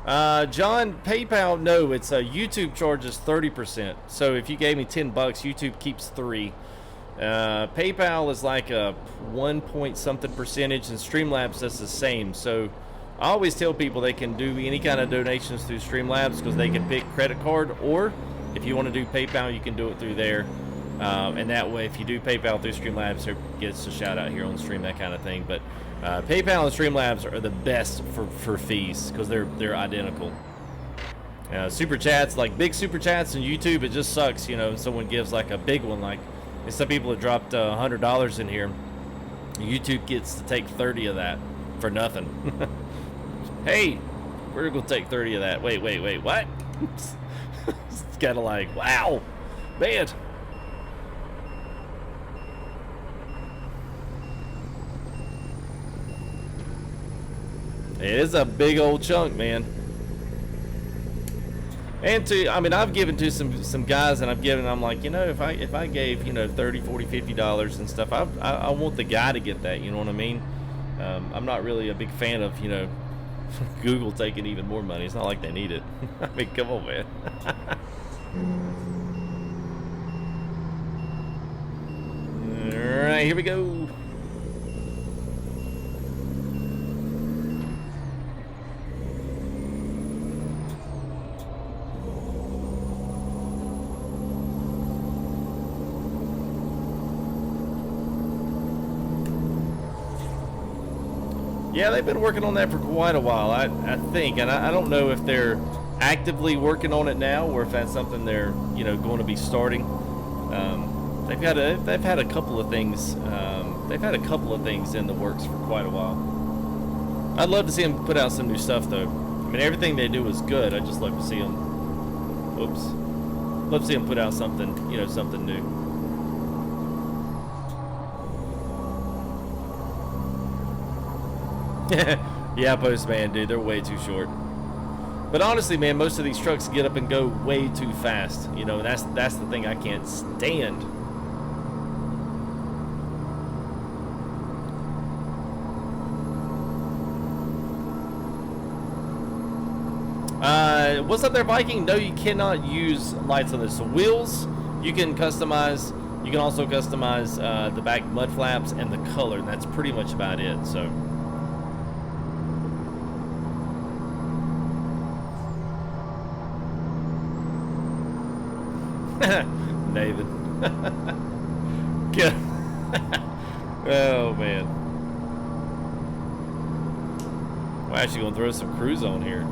John, PayPal, no, it's YouTube charges 30%. So if you gave me $10, YouTube keeps 3. PayPal is like a 1 point something percentage, and Streamlabs does the same. So I always tell people they can do any kind of donations through Streamlabs because they can pick credit card, or if you want to do PayPal, you can do it through there. And that way, if you do PayPal through Streamlabs, it gets a shout out here on stream, that kind of thing. But PayPal and Streamlabs are the best for fees because they're identical. Super chats, like big super chats on YouTube, it just sucks, you know, if someone gives like a big one, like some people have dropped $100 in here. YouTube gets to take 30 of that for nothing. Hey, we're gonna take 30 of that. Wait, what? It's kind of like, wow, man. It is a big old chunk, man. And I mean, I've given to some guys, and I'm like, you know, if I gave, you know, $30, $40, $50 and stuff, I want the guy to get that, you know what I mean? I'm not really a big fan of, you know, Google taking even more money. It's not like they need it. I mean, come on, man. All right, here we go. Yeah, they've been working on that for quite a while, I think, and I don't know if they're actively working on it now or if that's something they're, you know, going to be starting. They've had a couple of things. They've had a couple of things in the works for quite a while. I'd love to see them put out some new stuff, though. I mean, everything they do is good. I just love to see them. Oops. Love to see them put out something, you know, something new. Yeah, Postman, dude, they're way too short. But honestly, man, most of these trucks get up and go way too fast. You know, that's the thing I can't stand. What's up there, Viking? No, you cannot use lights on this. So wheels, you can customize. You can also customize the back mud flaps and the color. And that's pretty much about it. So. Nathan. Oh man. We're actually gonna throw some cruise on here.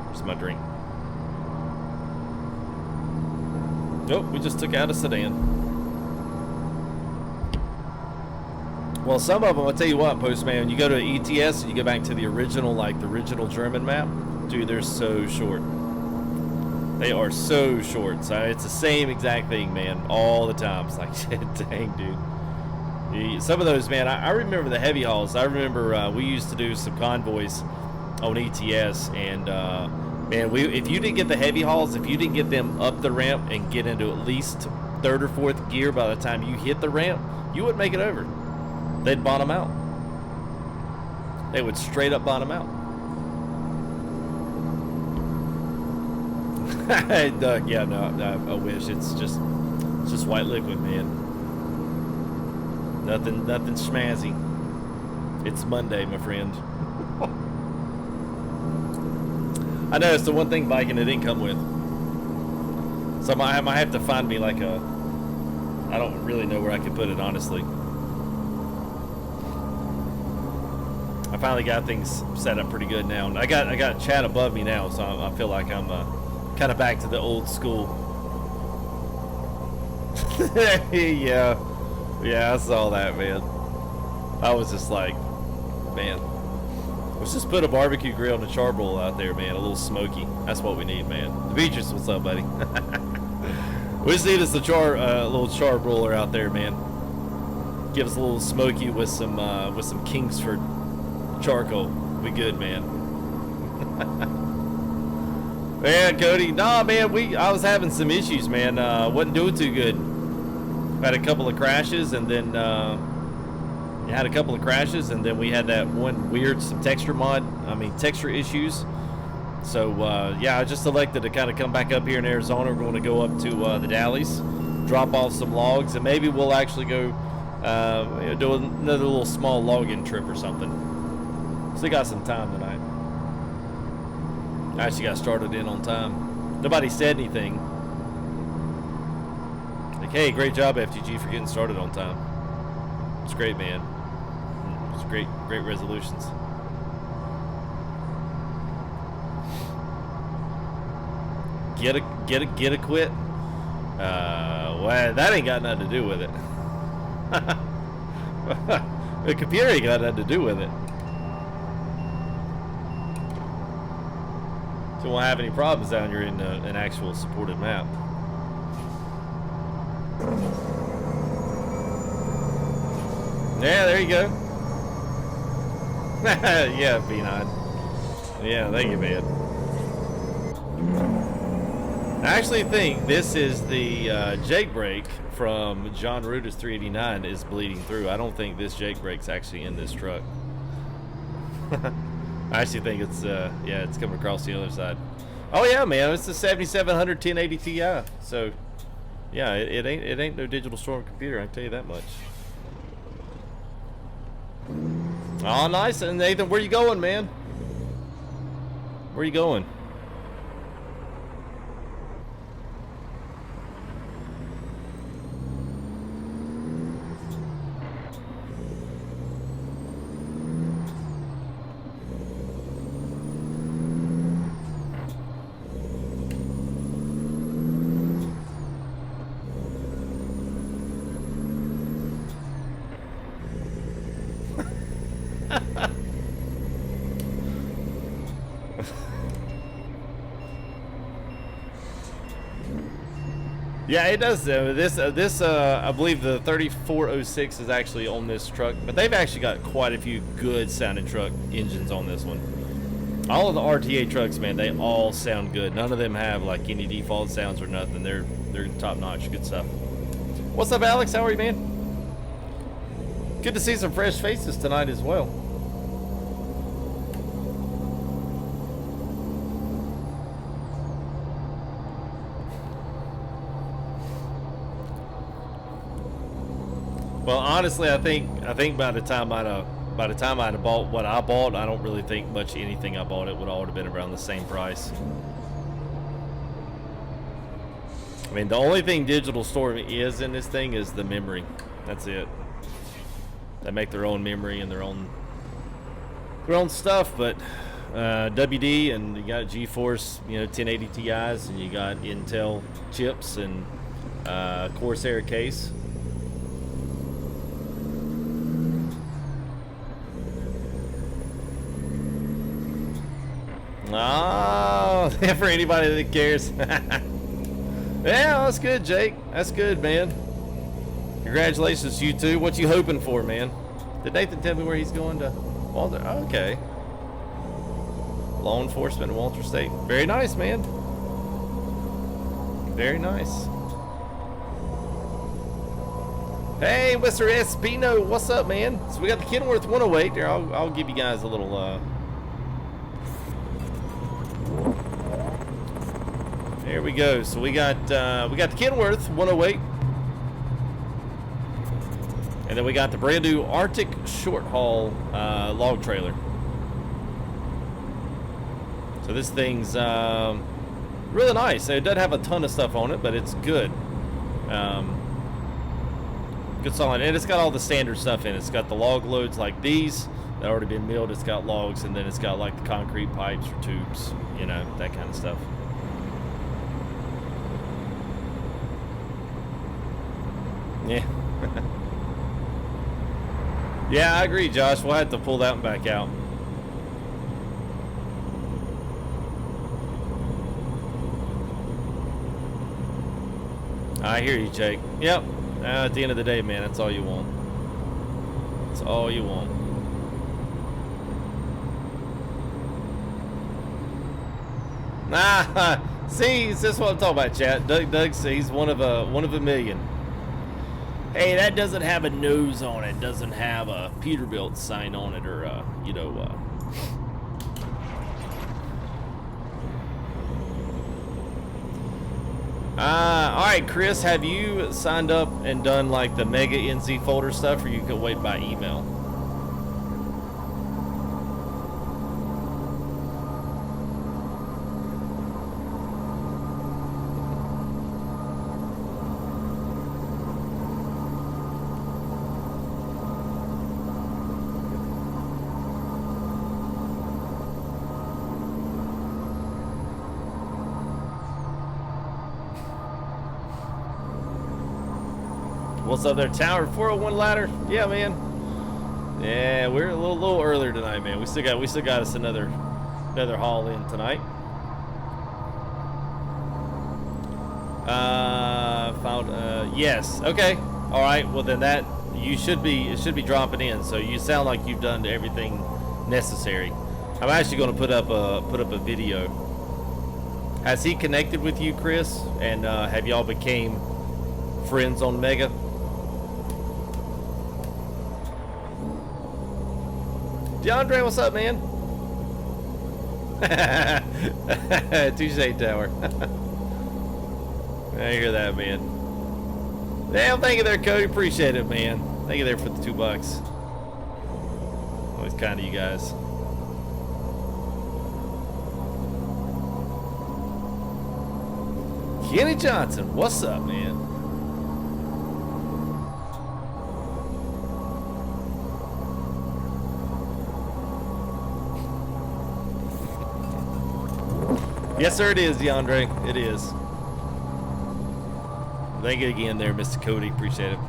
Where's my drink? Nope, we just took out a sedan. Well, some of them, I'll tell you what, Postman, you go to ETS and you go back to the original, like the original German map, dude, they're so short. They are so short. So it's the same exact thing, man, all the time. It's like, dang, dude. Some of those, man, I remember the heavy hauls. I remember we used to do some convoys on ETS, and man, if you didn't get the heavy hauls, if you didn't get them up the ramp and get into at least third or fourth gear by the time you hit the ramp, you wouldn't make it over. They'd bottom out. They would straight up bottom out. Doug, yeah, no, I wish. It's just white liquid, man. Nothing schmazzy. It's Monday, my friend. I know it's the one thing Viking it didn't come with. So I might have to find me like a. I don't really know where I can put it, honestly. I finally got things set up pretty good now. And I got chat above me now, so I feel like I'm kind of back to the old school. Yeah, I saw that, man. I was just like, man, let's just put a barbecue grill and a charbroil out there, man. A little smoky. That's what we need, man. Demetrius, what's up, buddy? We just need us a little charbroiler out there, man. Give us a little smoky with some Kingsford charcoal. We good, man. Man, Cody, nah, man, I was having some issues, man. Wasn't doing too good. Had a couple of crashes, and then we had that one weird texture issues. So yeah, I just elected to kind of come back up here in Arizona. We're going to go up to the Dalles, drop off some logs, and maybe we'll actually go do another little small logging trip or something. Still got some time tonight. I actually got started in on time. Nobody said anything. Like, hey, great job, FTG, for getting started on time. It's great, man. It's great resolutions. Get a quit. Well, that ain't got nothing to do with it. The computer ain't got nothing to do with it. So you won't have any problems down here in an actual supported map. Yeah, there you go. Yeah, B9. Yeah, thank you, man. I actually think this is the Jake brake from John Ruda's 389 is bleeding through. I don't think this Jake brake's actually in this truck. I actually think it's yeah, it's coming across the other side. Oh yeah, man, it's the 7700 1080 Ti. So yeah, it ain't no Digital Storm computer, I can tell you that much. Oh, nice. And Nathan, where you going, man? Where you going? Yeah, it does. This I believe the 3406 is actually on this truck, but they've actually got quite a few good sounding truck engines on this one. All of the RTA trucks, man, they all sound good. None of them have like any default sounds or nothing. They're top notch, good stuff. What's up, Alex? How are you, man? Good to see some fresh faces tonight as well. Well, honestly, I think by the time I'd have bought what I bought, I don't really think much anything I bought it would all have been around the same price. I mean, the only thing Digital Storm is in this thing is the memory. That's it. They make their own memory and their own stuff, but WD, and you got GeForce, 1080 Ti's, and you got Intel chips and Corsair case. Oh, for anybody that cares. Yeah, that's good, Jake. That's good, man. Congratulations to you too. What you hoping for, man? Did Nathan tell me where he's going to? Walter. Okay. Law enforcement in Walter State. Very nice, man. Very nice. Hey, Mr. Espino, what's up, man? So we got the Kenworth 108 there. I'll give you guys a little. There we go. So we got the Kenworth 108, and then we got the brand new Arctic short haul log trailer. So this thing's really nice. It doesn't have a ton of stuff on it, but it's good. Good solid, and it's got all the standard stuff in it. It's got the log loads like these that already been milled. It's got logs, and then it's got like the concrete pipes or tubes, that kind of stuff. Yeah. Yeah, I agree, Josh. We'll have to pull that one back out. I hear you, Jake. Yep. At the end of the day, man, that's all you want. That's all you want. Nah, see, this is what I'm talking about, chat. Doug says he's one of a million. Hey, that doesn't have a nose on it. Doesn't have a Peterbilt sign on it, or all right, Chris, have you signed up and done like the Mega NZ folder stuff, or you can wait by email? What's up there, Tower 401 ladder? Yeah, man. Yeah, we're a little earlier tonight, man. We still got us another haul in tonight. Yes. Okay. All right. Well, then it should be dropping in. So you sound like you've done everything necessary. I'm actually going to put up a video. Has he connected with you, Chris? And have y'all became friends on Mega? DeAndre, what's up, man? Touche, Tower. I hear that, man. Damn, thank you there, Cody. Appreciate it, man. Thank you there for the $2. Always kind of you guys. Kenny Johnson, what's up, man? Yes, sir, it is, DeAndre. It is. Thank you again there, Mr. Cody. Appreciate it.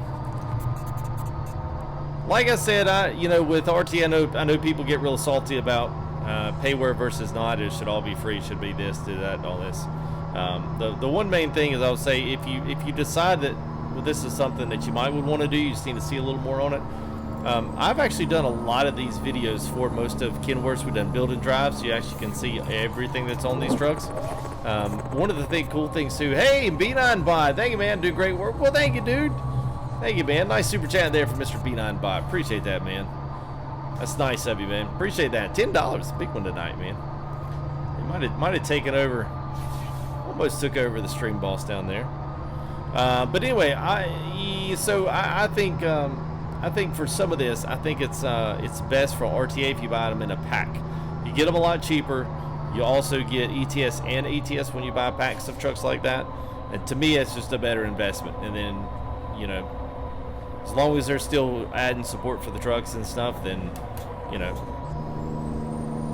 Like I said, with RT, I know people get real salty about payware versus not. It should all be free. It should be this, do that, and all this. The one main thing is I would say if you decide that this is something that you might would want to do, you just need to see a little more on it. I've actually done a lot of these videos for most of Kenworth's. We've done build and drive, so you actually can see everything that's on these trucks. One of the cool things too. Hey, B9 Bot, thank you, man. Do great work. Well, thank you, dude. Thank you, man. Nice super chat there from Mr. B9 Bot. Appreciate that, man. That's nice of you, man. Appreciate that. $10, big one tonight, man. He might have taken over. Almost took over the stream boss down there. But anyway, I think for some of this, I think it's best for RTA if you buy them in a pack. You get them a lot cheaper. You also get ETS and ATS when you buy packs of trucks like that. And to me, it's just a better investment. And then, as long as they're still adding support for the trucks and stuff, then,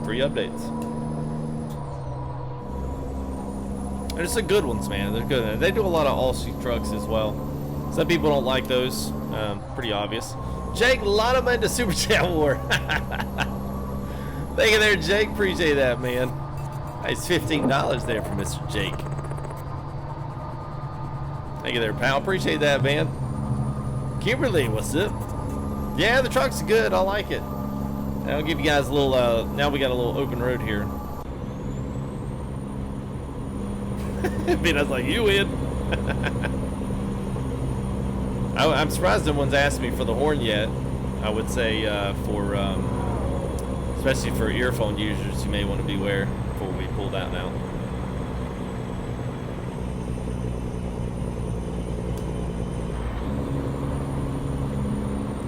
free updates. And it's the good ones, man. They're good. They do a lot of all-seat trucks as well. Some people don't like those. Pretty obvious. Jake, a lot of them into Super Chat War. Thank you there, Jake. Appreciate that, man. Nice $15 there from Mr. Jake. Thank you there, pal. Appreciate that, man. Kimberly, what's up? Yeah, the truck's good. I like it. I'll give you guys a little, now we got a little open road here. I mean, I was like, you win. I'm surprised no one's asked me for the horn yet. I would say especially for earphone users, you may want to beware before we pull that now.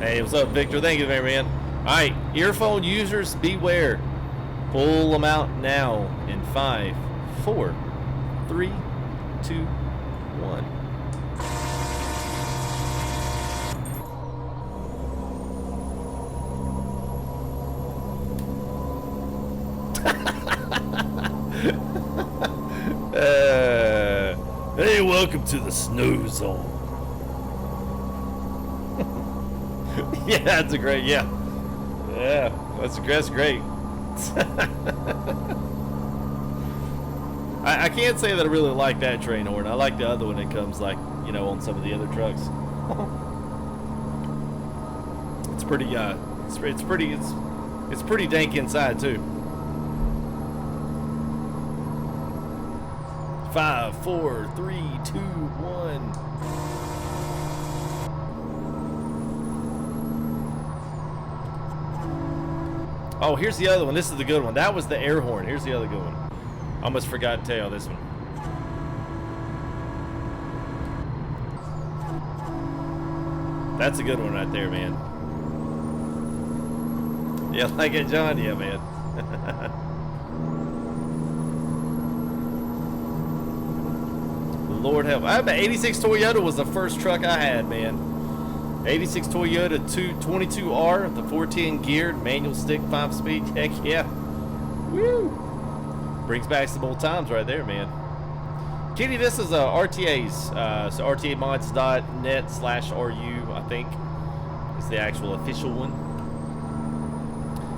Hey, what's up, Victor? Thank you, man. All right, earphone users, beware. Pull them out now in 5, 4, 3, 2, 1. Hey, welcome to the snow zone. Yeah, that's a great, yeah, that's great. I can't say that I really like that train horn. I like the other one that comes like, on some of the other trucks. It's pretty dank inside too. 5, 4, 3, 2, 1. Oh, here's the other one. This is the good one. That was the air horn. Here's the other good one. I almost forgot to tell you this one. That's a good one right there, man. Yeah, like it, John? Yeah, man. Lord help. I bet 86 Toyota was the first truck I had, man. 86 Toyota 22R, the 410 geared, manual stick, 5-speed. Heck yeah. Woo! Brings back some old times right there, man. Kitty, this is RTA's. So rtamods.net/ru, I think, is the actual official one.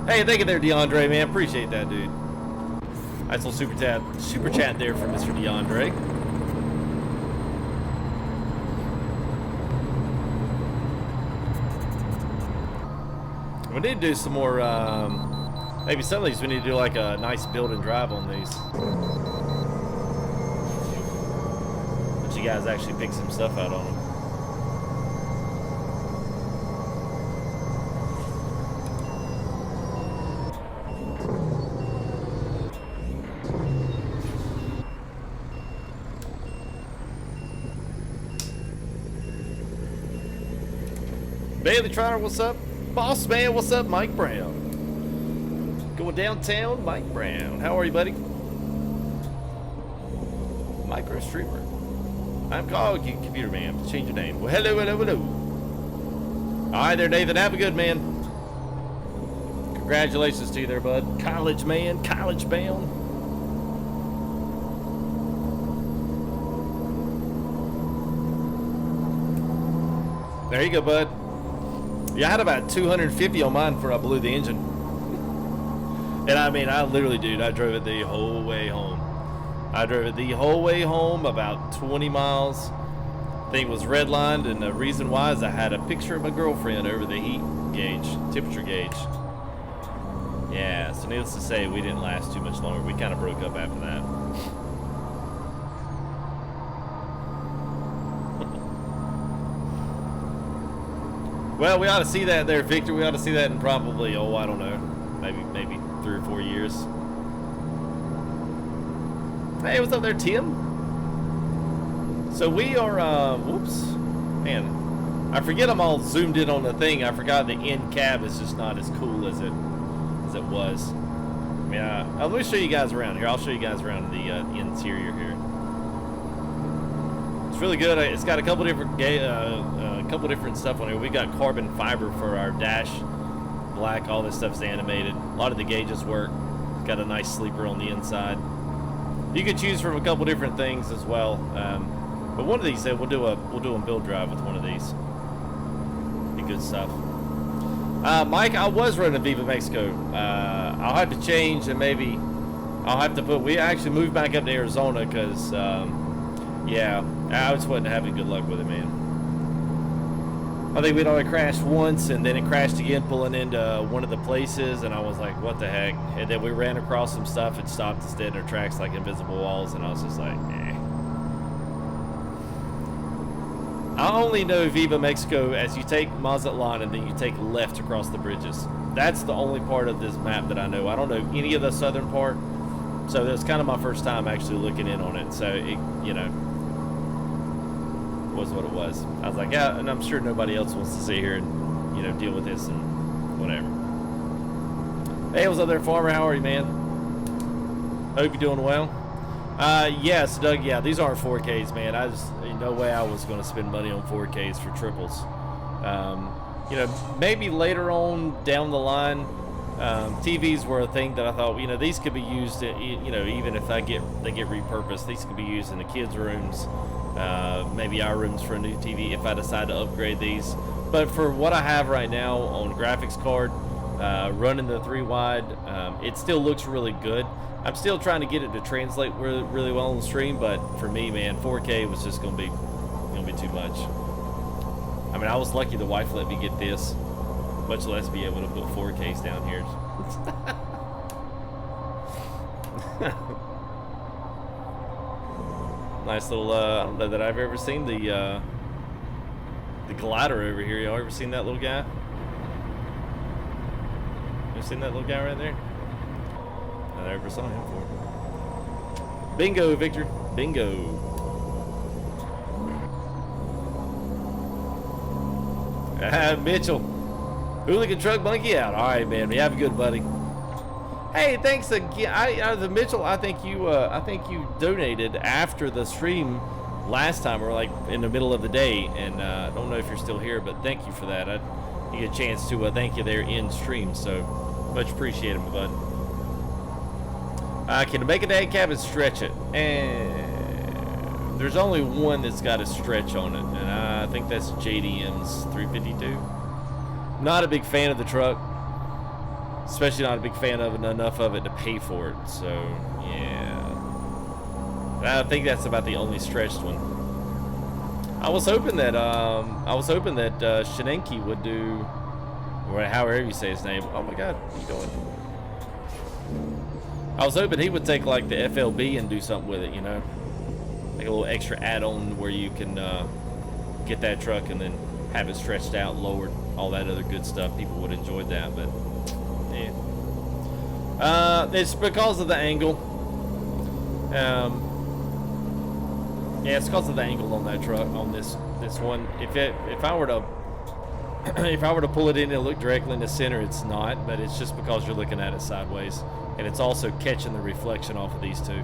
Hey, thank you there, DeAndre, man. Appreciate that, dude. Nice little super chat there from Mr. DeAndre. We need to do some more, maybe some of these we need to do like a nice build and drive on these. But you guys actually pick some stuff out on them. Bailey Trotter, what's up? Boss man, what's up? Mike Brown. Going downtown, Mike Brown. How are you, buddy? Micro streamer. I'm called you, computer man. Change your name. Well, hello, hello, hello. All right, there, Nathan. Have a good man. Congratulations to you there, bud. College man, college bound. There you go, bud. Yeah, I had about 250 on mine before I blew the engine. And I mean, I literally, dude, I drove it the whole way home. I drove it the whole way home, about 20 miles. Thing was redlined, and the reason why is I had a picture of my girlfriend over the heat gauge, temperature gauge. Yeah, so needless to say, we didn't last too much longer. We kind of broke up after that. Well, we ought to see that there, Victor. We ought to see that in probably, oh, I don't know, maybe 3 or 4 years. Hey, what's up there, Tim? So we are, whoops, man, I forget I'm all zoomed in on the thing. I forgot the end cab is just not as cool as it was. I mean, let me show you guys around here. I'll show you guys around the interior here. It's really good. It's got a couple different stuff on here. We got carbon fiber for our dash, black. All this stuff's animated. A lot of the gauges work. Got a nice sleeper on the inside. You can choose from a couple different things as well. But one of these, we'll do a build drive with one of these. Be good stuff. Mike, I was running Viva Mexico. I'll have to change, and maybe I'll have to put. We actually moved back up to Arizona because, yeah, I just wasn't having good luck with it, man. I think we'd only crashed once, and then it crashed again pulling into one of the places, and I was like, what the heck? And then we ran across some stuff and stopped us dead in our tracks like invisible walls, and I was just like, eh. I only know Viva Mexico as you take Mazatlan and then you take left across the bridges. That's the only part of this map that I know. I don't know any of the southern part, so that's kind of my first time actually looking in on it. So, it, you know, was what it was. I was like, yeah, and I'm sure nobody else wants to sit here and, you know, deal with this and whatever. Hey, what's up there, Farmer? How are you, man? Hope you're doing well. Yes, Doug, yeah, these aren't 4Ks, man. No way I was going to spend money on 4Ks for triples. You know, maybe later on down the line, TVs were a thing that I thought, you know, these could be used, you know, even if they get repurposed, these could be used in the kids' rooms. Maybe our rooms for a new TV if I decide to upgrade these. But for what I have right now on graphics card, running the 3-wide, it still looks really good. I'm still trying to get it to translate really well on the stream, but for me, man, 4K was just gonna be too much. I mean, I was lucky the wife let me get this, much less be able to put 4Ks down here. Nice little, I don't know that I've ever seen the glider over here. Y'all ever seen that little guy? You seen that little guy right there? I never saw him before. Bingo, Victor. Bingo. Mitchell. Hooligan truck monkey out. All right, man. You have a good, buddy. Hey, thanks again. The Mitchell, I think you donated after the stream last time, or like in the middle of the day, and I don't know if you're still here, but thank you for that. I didn't get a chance to thank you there in stream, so much appreciated, my bud. Can I make a dad cab and stretch it? Eh, There's only one that's got a stretch on it, and I think that's JDM's 352. Not a big fan of the truck, especially not a big fan of it, enough of it to pay for it. So yeah, I think that's about the only stretched one. I was hoping that Shinenki would do, or however you say his name. Oh my God, what are you doing? I was hoping he would take like the FLB and do something with it, you know, like a little extra add-on where you can get that truck and then have it stretched out, lowered, all that other good stuff. People would enjoy that, but yeah. It's because of the angle. Yeah, it's because of the angle on that truck, on this one. If I were to pull it in and look directly in the center, it's not, but it's just because you're looking at it sideways, and it's also catching the reflection off of these two.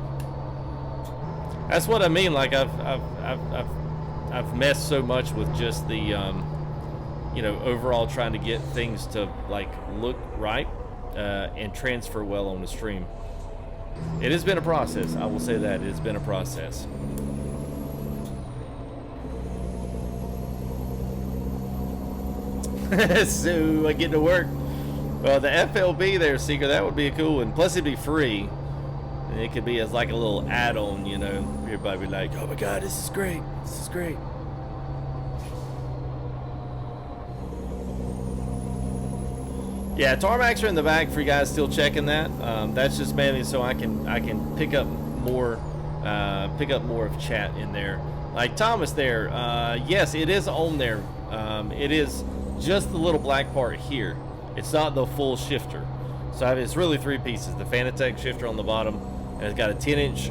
That's what I mean. Like I've messed so much with just the you know, overall trying to get things to like look right and transfer well on the stream. It has been a process. I will say that it has been a process. So I get to work. Well, the FLB there, Seeker, that would be a cool one. Plus, it'd be free. And it could be as like a little add-on, you know. Everybody be like, oh my God, this is great. This is great. Yeah, Tarmacs are in the back for you guys still checking that. That's just mainly so I can pick up more of chat in there. Like Thomas there, yes, it is on there. It is just the little black part here. It's not the full shifter. So it's really three pieces. The Fanatec shifter on the bottom, and it's got a 10-inch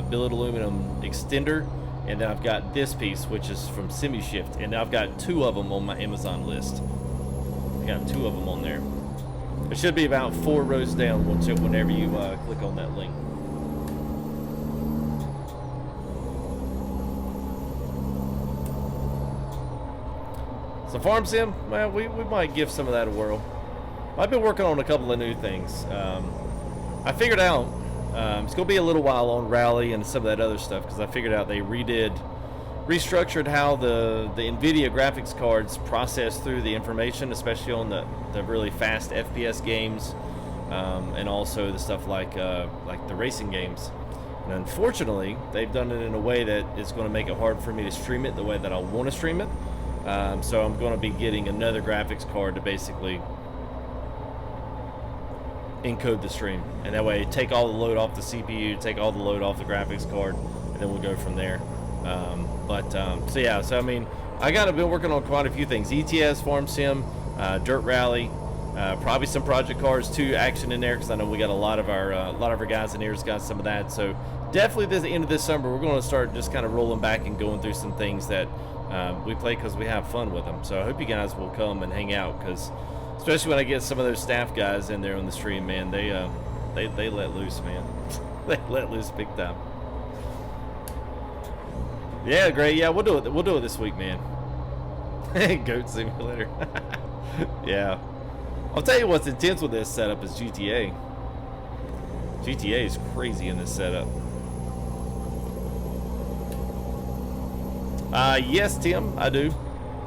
billet aluminum extender, and then I've got this piece, which is from Semi-Shift, and I've got two of them on my Amazon list. I got two of them on there. It should be about 4 rows down whenever you click on that link. So Farm Sim, well, we might give some of that a whirl. I've been working on a couple of new things. I figured out it's going to be a little while on Rally and some of that other stuff, because I figured out they restructured how the NVIDIA graphics cards process through the information, especially on the really fast FPS games, and also the stuff like the racing games. And unfortunately, they've done it in a way that is going to make it hard for me to stream it the way that I want to stream it. So I'm going to be getting another graphics card to basically encode the stream, and that way take all the load off the CPU, take all the load off the graphics card, and then we'll go from there. So yeah, so I mean, I've been working on quite a few things: ETS, Farm Sim, Dirt Rally, probably some Project Cars 2 action in there, because I know we got a lot of our guys in here's got some of that. So definitely this end of this summer, we're going to start just kind of rolling back and going through some things that we play because we have fun with them. So I hope you guys will come and hang out, because especially when I get some of those staff guys in there on the stream, man, they let loose, man. They let loose big time. Yeah, great. Yeah, we'll do it. We'll do it this week, man. Goat Simulator. Yeah. I'll tell you what's intense with this setup is GTA. GTA is crazy in this setup. Yes, Tim, I do.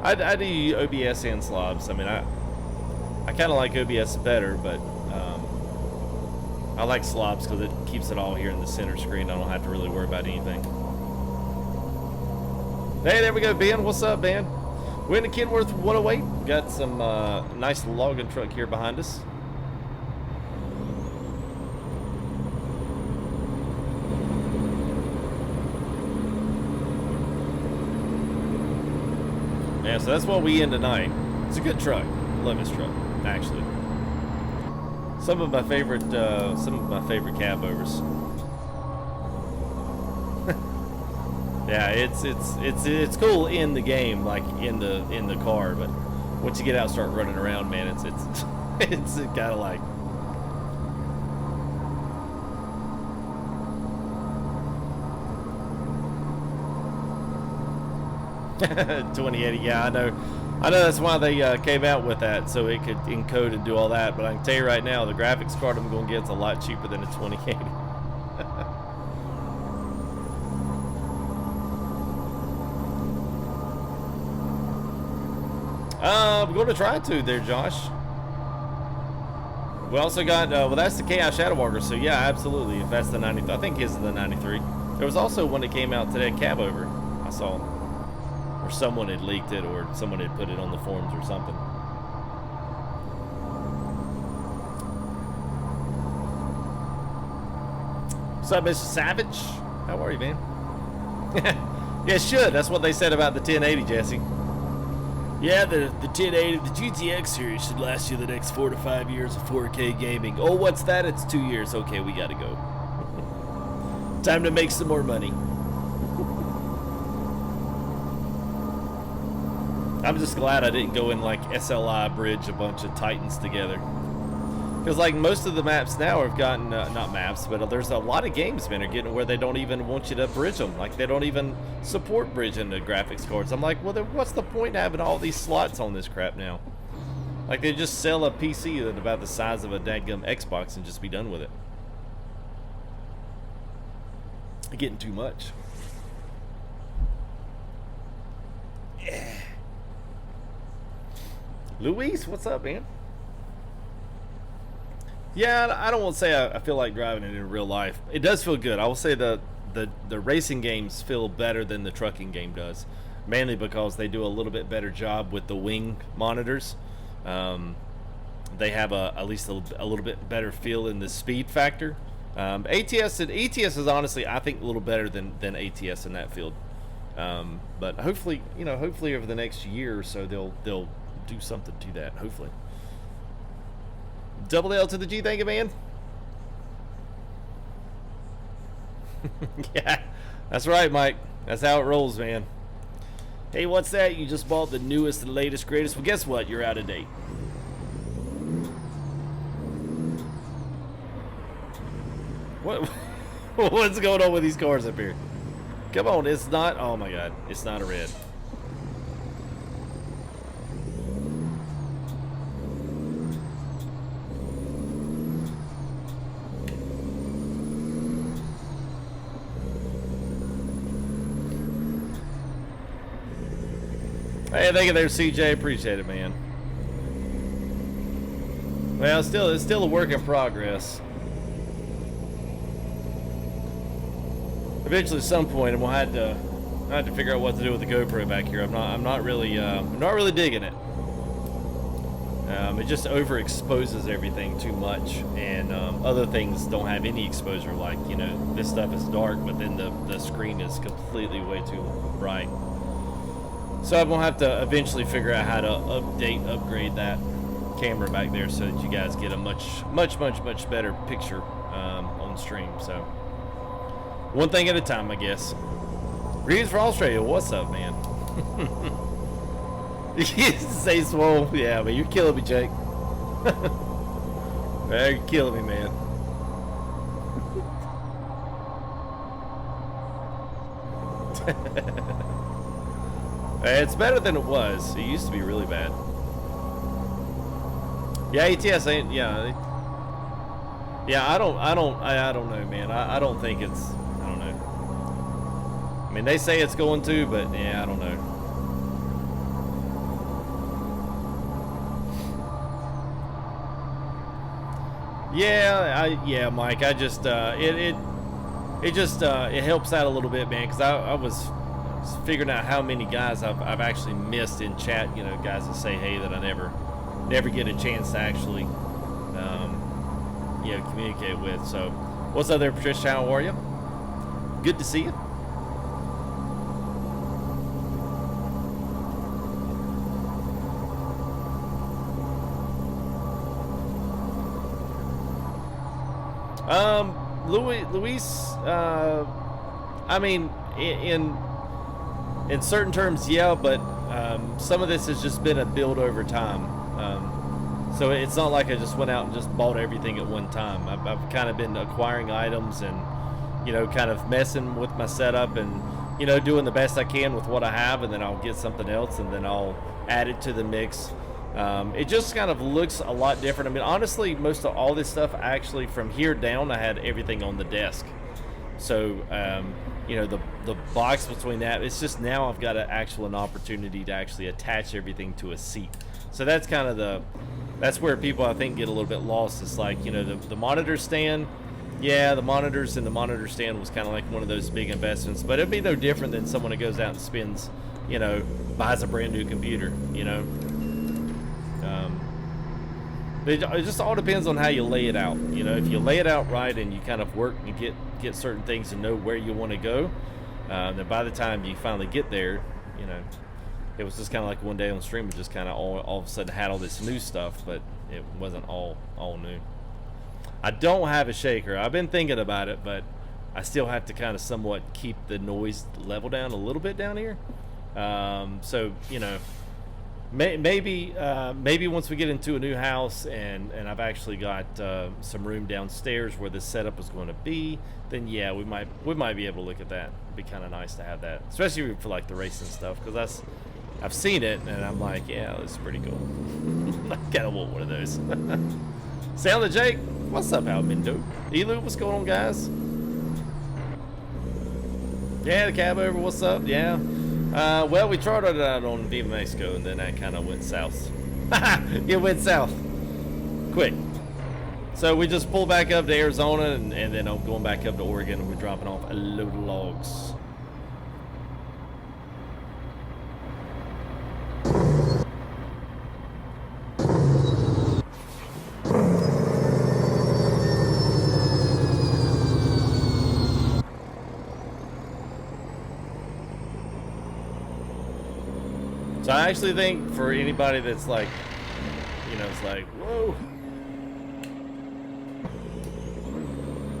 I do OBS and slobs. I mean, I kind of like OBS better, but I like slobs because it keeps it all here in the center screen. I don't have to really worry about anything. Hey, there we go, Ben. What's up, Ben? We're in the Kenworth 108. Got some nice logging truck here behind us. Yeah, so that's what we in tonight. It's a good truck. Love this truck, actually. Some of my favorite cab overs. Yeah, it's cool in the game, like in the car, but once you get out and start running around, man, it's kind of like. $2080, yeah, I know that's why they came out with that, so it could encode and do all that. But I can tell you right now, the graphics card I'm going to get is a lot cheaper than a 2080. I'm going to try to there, Josh. We also got, well, that's the Chaos Shadow Walker, so yeah, absolutely. If that's the 93, I think his is the 93. There was also one that came out today, Cab Over, I saw. Or someone had leaked it, or someone had put it on the forums or something. What's up, Mr. Savage? How are you, man? Yeah, it should. That's what they said about the 1080, Jesse. Yeah, the 1080, the GTX series should last you the next 4 to 5 years of 4K gaming. Oh, what's that? It's 2 years. Okay, we gotta go. Time to make some more money. I'm just glad I didn't go in like SLI bridge a bunch of Titans together. Because like most of the maps now have gotten, not maps, but there's a lot of games, man, are getting where they don't even want you to bridge them. Like they don't even support bridging the graphics cards. I'm like, well, then what's the point of having all these slots on this crap now? Like they just sell a PC that's about the size of a dadgum Xbox and just be done with it. Getting too much. Yeah. Luis, what's up, man? Yeah, I don't want to say I feel like driving it in real life. It does feel good. I will say the racing games feel better than the trucking game does, mainly because they do a little bit better job with the wing monitors. They have at least a little bit better feel in the speed factor. ATS is honestly, I think, a little better than ATS in that field. But hopefully, hopefully over the next year or so they'll do something to that. Hopefully. Double L to the G, thank you, man. Yeah, that's right, Mike. That's how it rolls, man. Hey, what's that? You just bought the newest and latest, greatest. Well, guess what? You're out of date. What's going on with these cars up here? Come on, it's not. Oh my God, it's not a red. Hey, thank you there, CJ. Appreciate it, man. Well, it's still a work in progress. Eventually, at some point, and we'll have to figure out what to do with the GoPro back here. I'm not really digging it. It just overexposes everything too much, and other things don't have any exposure. Like this stuff is dark, but then the screen is completely way too bright. So I'm gonna have to eventually figure out how to upgrade that camera back there so that you guys get a much better picture on stream. So one thing at a time, I guess. Greetings from Australia. What's up, man? You say swole, yeah, but you're killing me, Jake. You're killing me, man. It's better than it was. It used to be really bad. Yeah, ATS ain't. Yeah, I don't know, man. I don't think it's. I don't know. I mean, they say it's going to, but yeah, I don't know. Yeah, Mike. I just it helps out a little bit, man, because I was figuring out how many guys I've actually missed in chat. Guys that say hey that I never get a chance to actually communicate with. So what's up there, Patricia? How are you? Good to see you. Luis, I mean, in certain terms, yeah, but some of this has just been a build over time. So it's not like I just went out and just bought everything at one time. I've kind of been acquiring items and, kind of messing with my setup and, doing the best I can with what I have, and then I'll get something else and then I'll add it to the mix. It just kind of looks a lot different. I mean, honestly, most of all this stuff, actually, from here down, I had everything on the desk. So, the box between that, it's just now I've got an opportunity to actually attach everything to a seat. So that's kind of that's where people I think get a little bit lost. It's like, you know, the monitor stand. Yeah, the monitors and the monitor stand was kind of like one of those big investments, but it'd be no different than someone that goes out and spends, you know, buys a brand new computer, you know. It just all depends on how you lay it out. You know, if you lay it out right and you kind of work and get certain things and know where you want to go, then by the time you finally get there, you know, it was just kind of like one day on stream, it just kind of all of a sudden had all this new stuff, but it wasn't all new. I don't have a shaker. I've been thinking about it, but I still have to kind of somewhat keep the noise level down a little bit down here. So, you know, maybe once we get into a new house and I've actually got some room downstairs where the setup is going to be, then yeah, we might be able to look at that. It'd be kind of nice to have that, especially for like the racing stuff, because I've seen it and I'm like, yeah, this is pretty cool. I kind of want one of those. Sound of Jake, what's up, Almindo? Elu, what's going on, guys? Yeah, the cab over, what's up? Yeah. Well, we tried it out on Viva Mexico, and then that kind of went south. It went south. Quick. So we just pulled back up to Arizona, and then I'm going back up to Oregon, and we're dropping off a load of logs. So I actually think for anybody that's like, you know, it's like, whoa.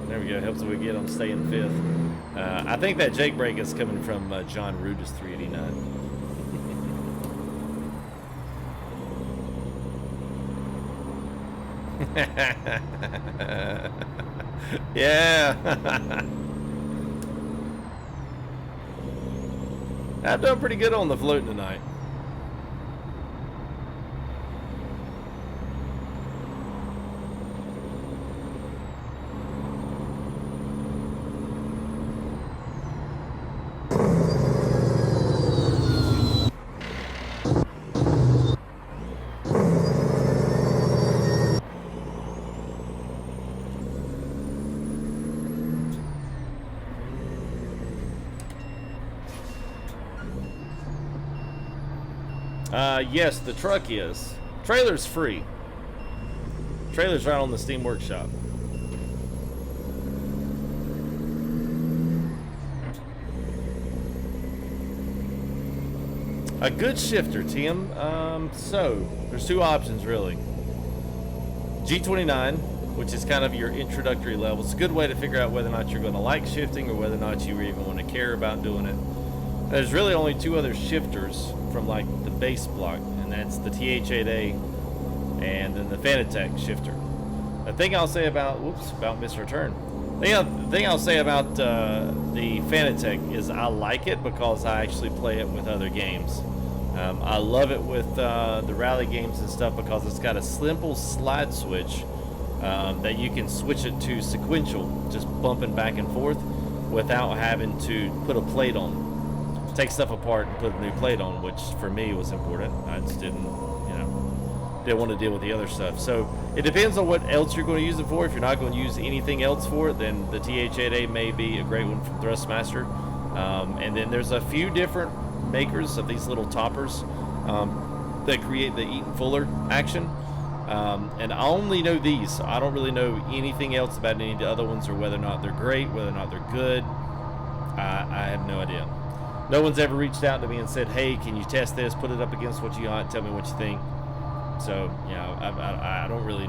There we go. Helps if we get them stay in fifth. I think that Jake break is coming from John Rudis 389. Yeah. I've done pretty good on the float tonight. Yes, the truck is. Trailer's free. Trailer's right on the Steam Workshop. A good shifter, Tim. So, there's two options, really. G29, which is kind of your introductory level. It's a good way to figure out whether or not you're going to like shifting or whether or not you even want to care about doing it. There's really only two other shifters from like the base block, and that's the TH8A and then the Fanatec shifter. The thing I'll say about Mr. Turn. The thing I'll say about the Fanatec is I like it because I actually play it with other games. I love it with the rally games and stuff because it's got a simple slide switch that you can switch it to sequential, just bumping back and forth without having to put a plate on. Take stuff apart and put a new plate on, which for me was important. I just didn't want to deal with the other stuff. So it depends on what else you're going to use it for. If you're not going to use anything else for it, then the TH8A may be a great one from Thrustmaster. And then there's a few different makers of these little toppers that create the Eaton Fuller action. And I only know these. So I don't really know anything else about any of the other ones or whether or not they're great, whether or not they're good. I have no idea. No one's ever reached out to me and said, hey, can you test this, put it up against what you got, tell me what you think. So, I don't really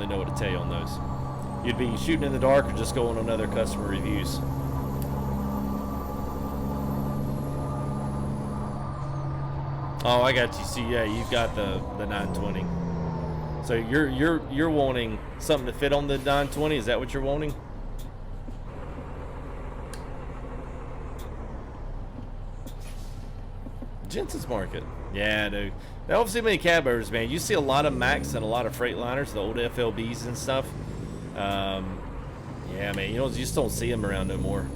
know what to tell you on those. You'd be shooting in the dark or just going on other customer reviews. Oh, I got you. See, yeah, you've got the 920. So you're wanting something to fit on the 920, is that what you're wanting? Jensen's Market. Yeah, dude. They don't see many cab owners, man. You see a lot of Macs and a lot of Freightliners, the old FLBs and stuff. Yeah, man. You just don't see them around no more.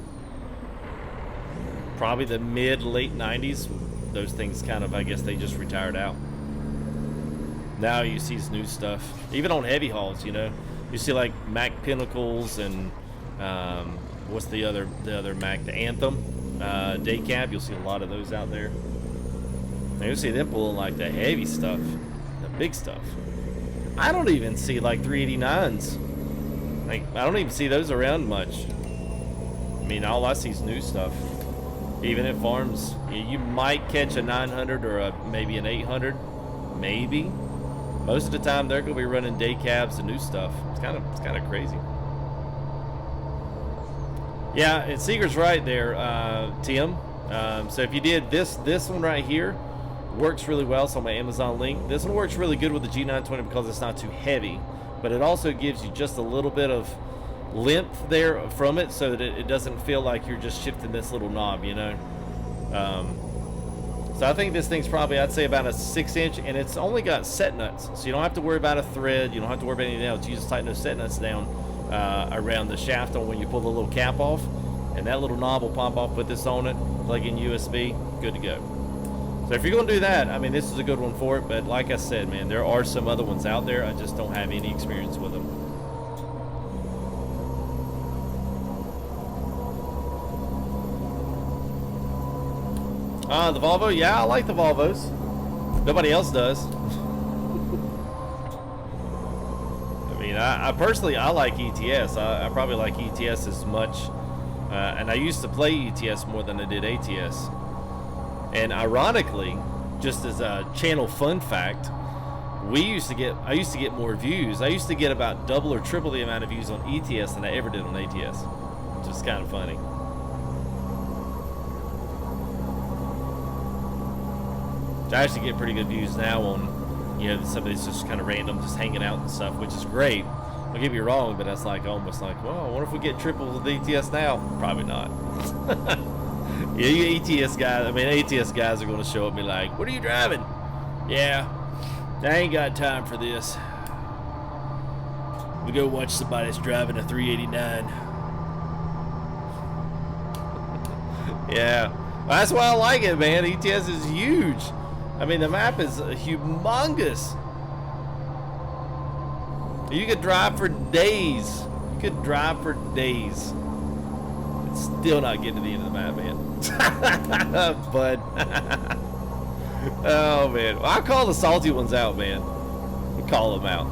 Probably the mid-late 90s. Those things kind of, I guess, they just retired out. Now you see new stuff, even on heavy hauls. You know, you see like Mac Pinnacles and what's the other Mac, the Anthem day cab. You'll see a lot of those out there. And you'll see them pulling like the heavy stuff, the big stuff. I don't even see like 389s. Like I don't even see those around much. I mean, all I see is new stuff. Even at farms, you might catch a 900 or maybe an 800, maybe. Most of the time, they're gonna be running day cabs and new stuff. It's kind of crazy. Yeah, and Seeger's right there, Tim. So if you did this one right here, works really well. So on my Amazon link, this one works really good with the G920 because it's not too heavy, but it also gives you just a little bit of length there from it, so that it doesn't feel like you're just shifting this little knob, you know. So I think this thing's probably, I'd say, about a 6-inch, and it's only got set nuts, so you don't have to worry about a thread. You don't have to worry about anything else. You just tighten those set nuts down around the shaft on when you pull the little cap off, and that little knob will pop off. Put this on it, plug in USB, good to go. So if you're going to do that, I mean, this is a good one for it. But like I said, man, there are some other ones out there. I just don't have any experience with them. The Volvo? Yeah, I like the Volvos. Nobody else does. I mean, I personally, I like ETS. I probably like ETS as much. And I used to play ETS more than I did ATS. And ironically, just as a channel fun fact, I used to get more views. I used to get about double or triple the amount of views on ETS than I ever did on ATS. Which is kind of funny. I actually get pretty good views now on, you know, somebody's just kind of random, just hanging out and stuff, which is great. Don't get me wrong, but that's like almost like, well, I wonder if we get triples with ATS now. Probably not. Yeah, you ATS guys, I mean, ATS guys are going to show up and be like, what are you driving? Yeah, I ain't got time for this. We go watch somebody that's driving a 389. Yeah, well, that's why I like it, man. ETS is huge. I mean, the map is humongous. You could drive for days. You could drive for days. It's still not getting to the end of the map, man. But oh man, well, I call the salty ones out, man. We call them out.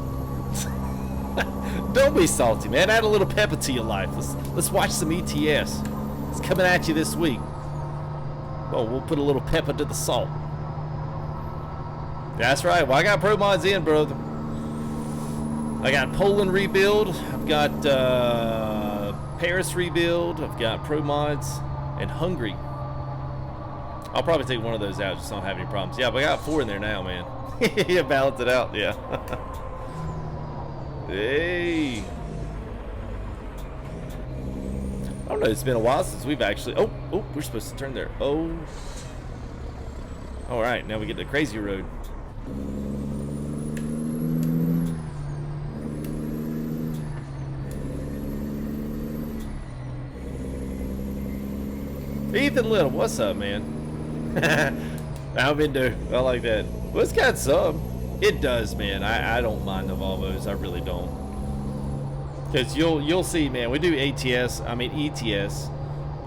Don't be salty, man. Add a little pepper to your life. Let's watch some ETS. It's coming at you this week. Well, we'll put a little pepper to the salt. That's right. Well, I got pro mods in, brother. I got Poland rebuild. I've got Paris rebuild. I've got pro mods and Hungary. I'll probably take one of those out just so I don't have any problems. Yeah, but I got 4 in there now, man. Yeah, balance it out. Yeah. Hey. I don't know. It's been a while since we've actually. Oh, we're supposed to turn there. Oh. All right. Now we get the crazy road. Ethan Little, what's up, man? How been doing? I like that. Well, it's got some. It does, man. I don't mind the Volvos. I really don't. Because you'll see, man. We do ETS.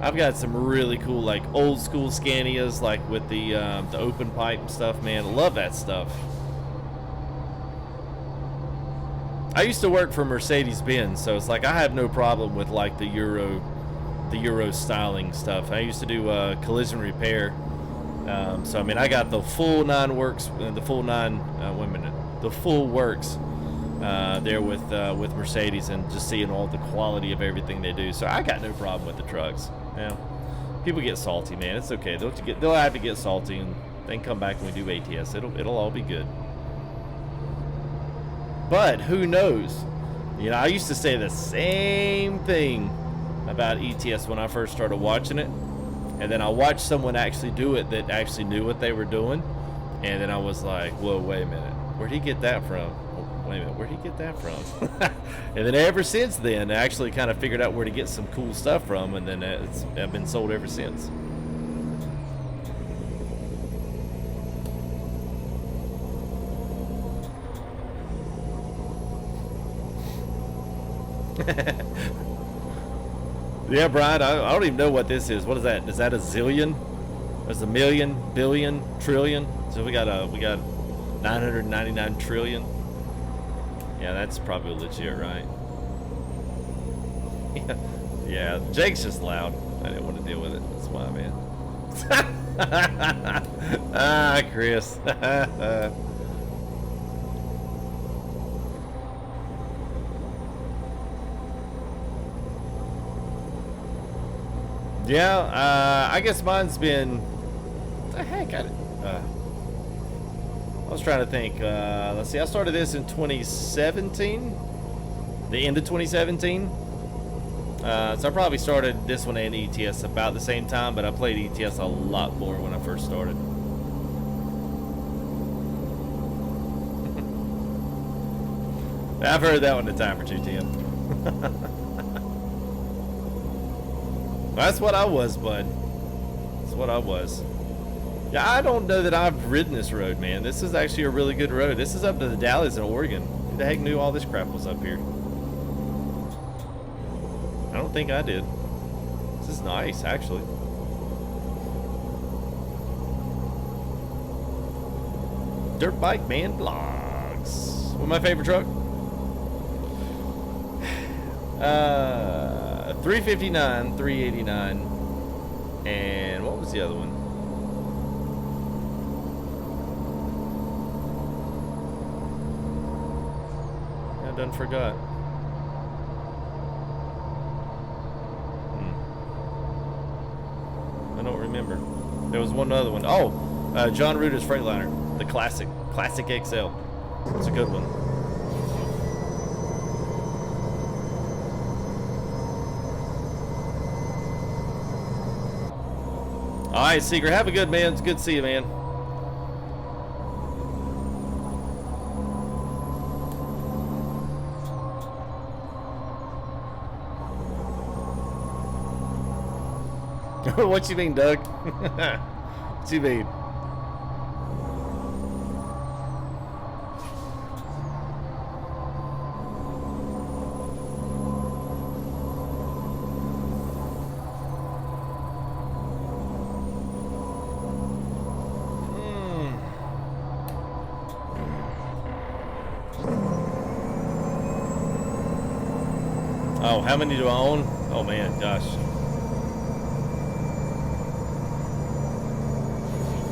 I've got some really cool, like old school Scanias, like with the open pipe and stuff, man. I love that stuff. I used to work for Mercedes-Benz, so it's like I have no problem with like the Euro styling stuff. I used to do collision repair. So I mean, I got the full 9 works, the full 9. The full works there with Mercedes, and just seeing all the quality of everything they do. So I got no problem with the trucks. Yeah, people get salty, man. It's okay. They'll have to get salty, and then come back when we do ATS. It'll all be good. But who knows? You know, I used to say the same thing about ETS when I first started watching it, and then I watched someone actually do it that actually knew what they were doing, and then I was like, whoa, wait a minute, where'd he get that from? Wait a minute, where'd he get that from? And then ever since then, I actually kind of figured out where to get some cool stuff from, and then I've been sold ever since. Yeah, Brian, I don't even know what this is. What is that? Is that a zillion? There's a million, billion, trillion. So we got 999 trillion. Yeah, that's probably legit, right? Yeah, Jake's just loud. I didn't want to deal with it. That's why, man. Ah, Chris. Yeah, I guess mine's been. What the heck? I was trying to think. Let's see. I started this in 2017, the end of 2017. So I probably started this one and ETS about the same time, but I played ETS a lot more when I first started. I've heard that one a time or two, Tim. That's what I was, bud. That's what I was. Yeah, I don't know that I've ridden this road, man. This is actually a really good road. This is up to the Dalles in Oregon. Who the heck knew all this crap was up here? I don't think I did. This is nice, actually. Dirt Bike Man Vlogs. What's my favorite truck? 359, 389, and what was the other one? I done forgot. I don't remember. There was one other one. Oh, John Ruder's Freightliner, the classic XL. It's a good one. All right, Secret. Have a good, man. It's good to see you, man. What you mean, Doug? What you mean? Oh, how many do I own? Oh man, gosh.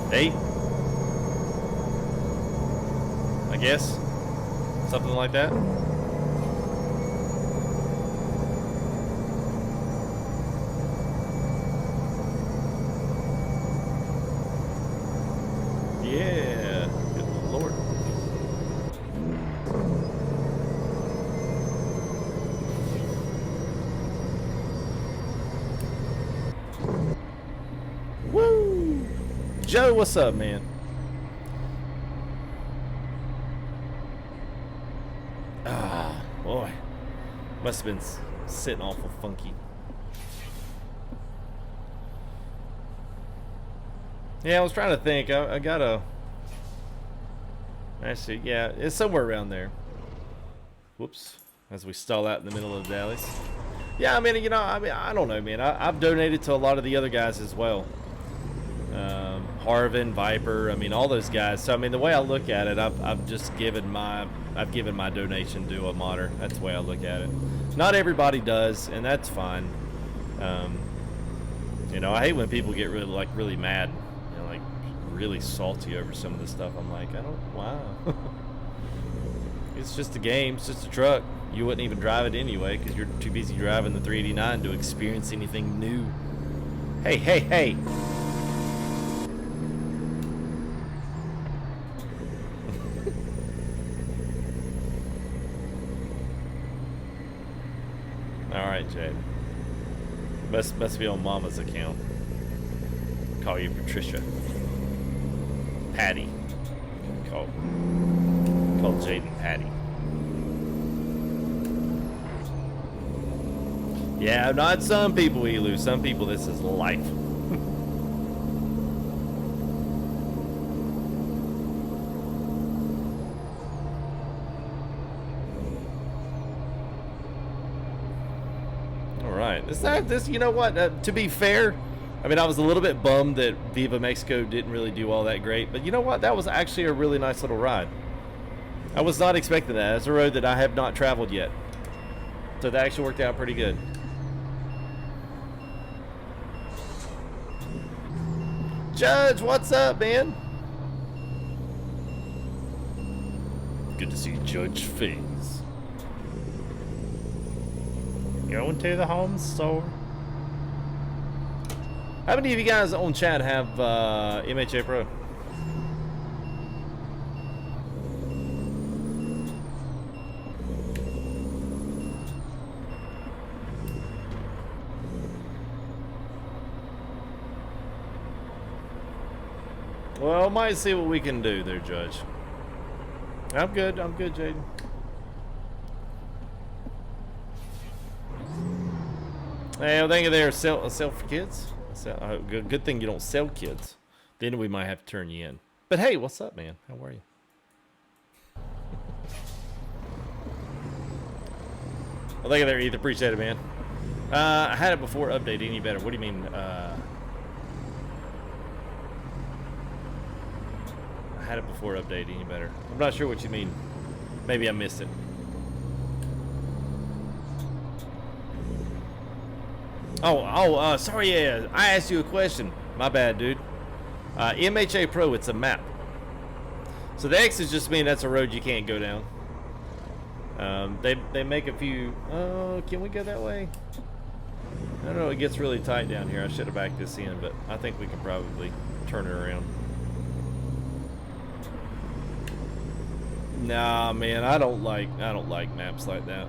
8? I guess. Something like that. Yeah. Good Lord. Woo! Joe, what's up, man? Ah, boy. Must have been sitting awful funky. Yeah, I was trying to think. I gotta... Actually, yeah, it's somewhere around there. Whoops. As we stall out in the middle of the Dalles. Yeah, I mean, I don't know, man. I've donated to a lot of the other guys as well. Harvin, Viper, I mean, all those guys. So, I mean, the way I look at it, I've given my donation to a modder. That's the way I look at it. Not everybody does, and that's fine. I hate when people get really mad, like really salty over some of the stuff. I'm like, wow. It's just a game. It's just a truck. You wouldn't even drive it anyway because you're too busy driving the 389 to experience anything new. Hey. Alright, Jade. Must be on Mama's account. Call you Patricia. Patty. Call Jaden Patty. Yeah, not some people, Elu. Some people, this is life. right. This. You know what? To be fair, I mean, I was a little bit bummed that Viva Mexico didn't really do all that great, but you know what? That was actually a really nice little ride. I was not expecting that. It's a road that I have not traveled yet, so that actually worked out pretty good. Judge, what's up, man? Good to see Judge Fizz. Going to the home store. How many of you guys on chat have MHA Pro? Well, might see what we can do there, Judge. I'm good, Jaden. Hey, I think they're sell for kids. Good thing you don't sell kids. Then we might have to turn you in. But hey, what's up, man? How are you? Well, thank you there, Ethan. Appreciate it, man. I had it before update any better. What do you mean? I had it before update any better. I'm not sure what you mean. Maybe I missed it. Sorry, yeah. I asked you a question. My bad, dude. MHA Pro, it's a map. So the X's just mean that's a road you can't go down. They make a few. Oh, can we go that way? I don't know. It gets really tight down here. I should have backed this in, but I think we can probably turn it around. Nah, man, I don't like maps like that.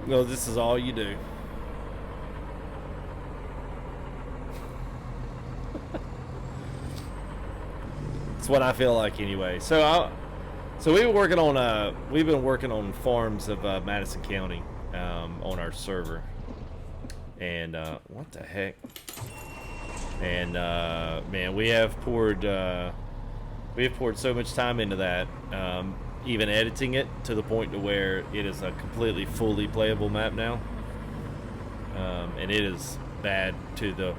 Well, this is all you do. It's what I feel like anyway. So we've been working on farms of Madison County on our server, and what the heck? And man, we have poured so much time into that, even editing it to the point to where it is a completely fully playable map now, and it is bad to the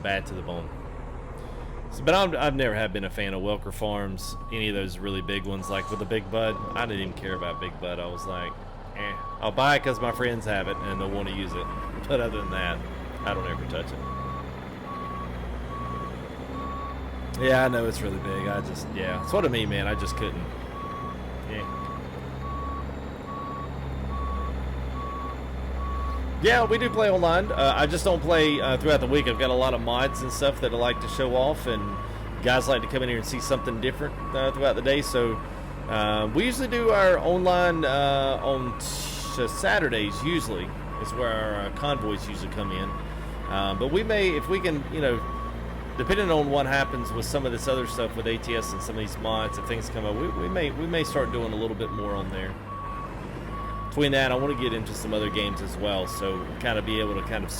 bone. So, but I've never have been a fan of Welker Farms, any of those really big ones, like with the Big Bud. I didn't even care about Big Bud. I was like, I'll buy it because my friends have it and they'll want to use it. But other than that, I don't ever touch it. Yeah, I know it's really big. That's what I mean, man. I just couldn't. Yeah, we do play online. I just don't play throughout the week. I've got a lot of mods and stuff that I like to show off, and guys like to come in here and see something different throughout the day. So we usually do our online on Saturdays. Usually is where our convoys usually come in. But we may, if we can, depending on what happens with some of this other stuff with ATS and some of these mods, if things come up, we may start doing a little bit more on there. Between that, I want to get into some other games as well, so kind of be able to kind of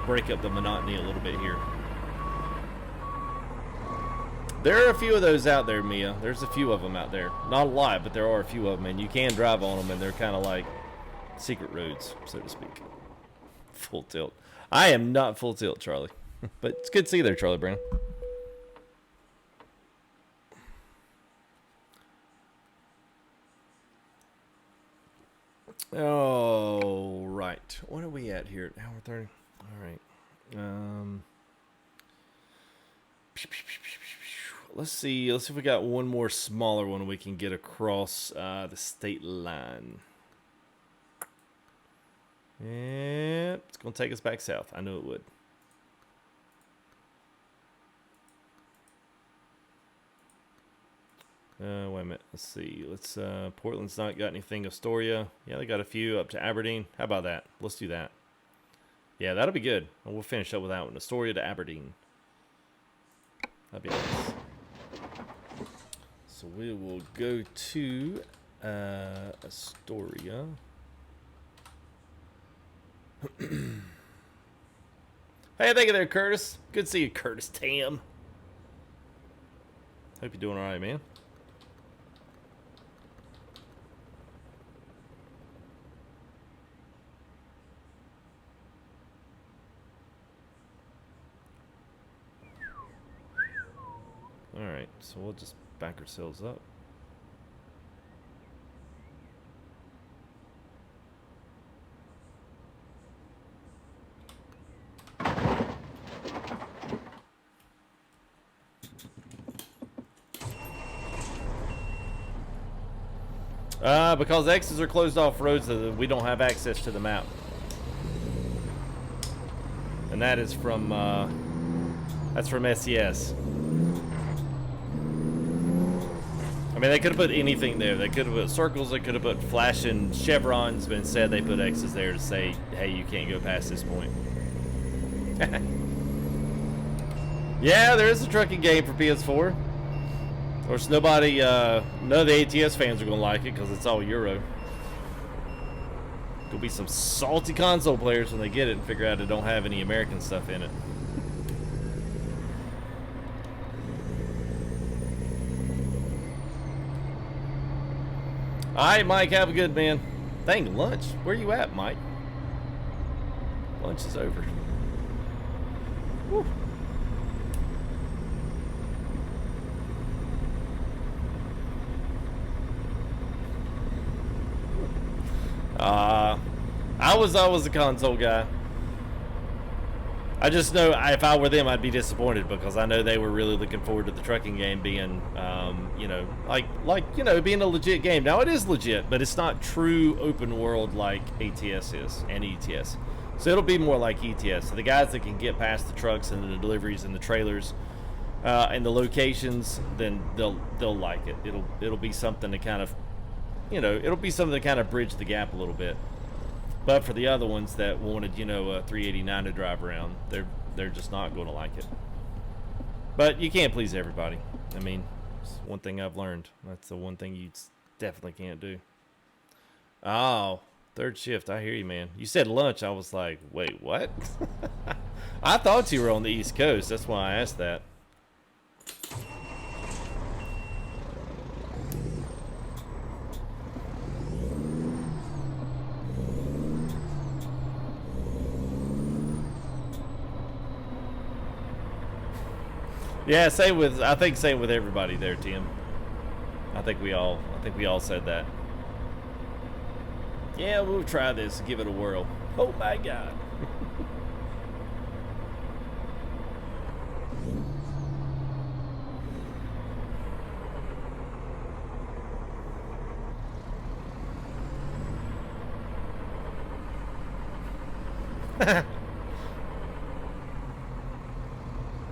break up the monotony a little bit here. There are a few of those out there, Mia. There's a few of them out there. Not a lot, but there are a few of them, and you can drive on them, and they're kind of like secret roads, so to speak. Full tilt. I am not full tilt, Charlie. But it's good to see you there, Charlie Brown. Oh, right. What are we at here? Hour 30. All right. Let's see. Let's see if we got one more smaller one we can get across the state line. Yep. It's going to take us back south. I knew it would. Wait a minute. Let's see. Portland's not got anything. Astoria. Yeah, they got a few up to Aberdeen. How about that? Let's do that. Yeah, that'll be good. And we'll finish up with that one. Astoria to Aberdeen. That'd be nice. So we will go to Astoria. Hey, thank you there, Curtis. Good to see you, Curtis Tam. Hope you're doing all right, man. Alright, so we'll just back ourselves up. Because X's are closed off roads that we don't have access to the map. And that is from, that's from SES. I mean, they could have put anything there. They could have put circles, they could have put flashing chevrons, but instead they put X's there to say, hey, you can't go past this point. Yeah, there is a trucking game for PS4. Of course, none of the ATS fans are going to like it because it's all Euro. There'll be some salty console players when they get it and figure out it don't have any American stuff in it. Alright, Mike, have a good man. Dang, lunch. Where you at, Mike? Lunch is over. Woo. I was always a console guy. I just know if I were them, I'd be disappointed because I know they were really looking forward to the trucking game being, you know, being a legit game. Now it is legit, but it's not true open world like ATS is and ETS. So it'll be more like ETS. So the guys that can get past the trucks and the deliveries and the trailers and the locations, then they'll like it. It'll be something to kind of, you know, it'll be something to kind of bridge the gap a little bit. But for the other ones that wanted, you know, a 389 to drive around, they're just not going to like it. But you can't please everybody. I mean, it's one thing I've learned. That's the one thing you definitely can't do. Oh, third shift. I hear you, man. You said lunch. I was like, wait, what? I thought you were on the East Coast. That's why I asked that. Yeah, I think same with everybody there, Tim. I think we all said that. Yeah, we'll try this and give it a whirl. Oh my God.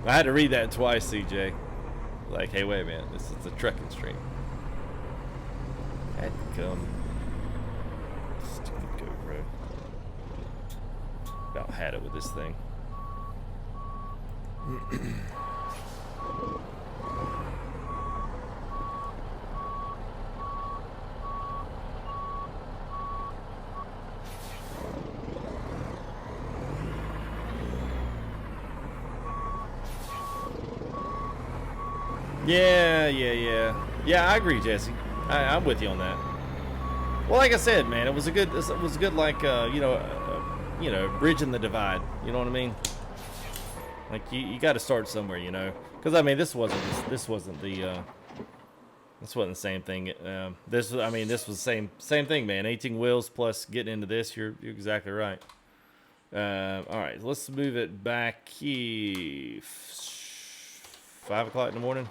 I had to read that twice, CJ. Like, hey, wait a minute, this is a trekking stream. Had to come. Stupid GoPro. About had it with this thing. Yeah, I agree, Jesse. I'm with you on that. Well, like I said, man, it was a good like you know, bridging the divide. You know what I mean? Like you got to start somewhere, you know. Because I mean, this wasn't the same thing. This was the same thing, man. 18 wheels plus getting into this. You're exactly right. All right, let's move it back. 5 o'clock in the morning.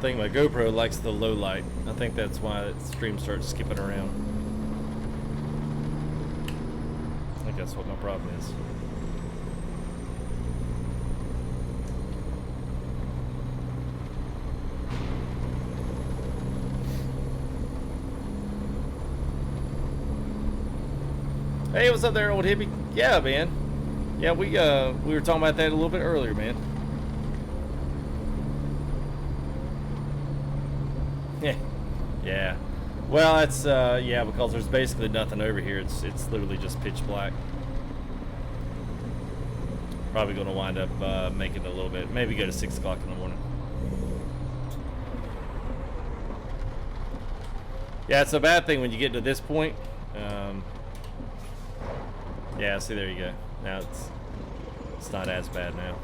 think my GoPro likes the low light. I think that's why the stream starts skipping around. I think that's what my problem is. Hey, what's up there, old hippie? Yeah, man. Yeah, we were talking about that a little bit earlier, man. Yeah, yeah. Well, it's yeah, because there's basically nothing over here. It's literally just pitch black. Probably going to wind up making it a little bit. Maybe go to 6 o'clock in the morning. Yeah, it's a bad thing when you get to this point. Yeah, see, there you go. Now it's not as bad now.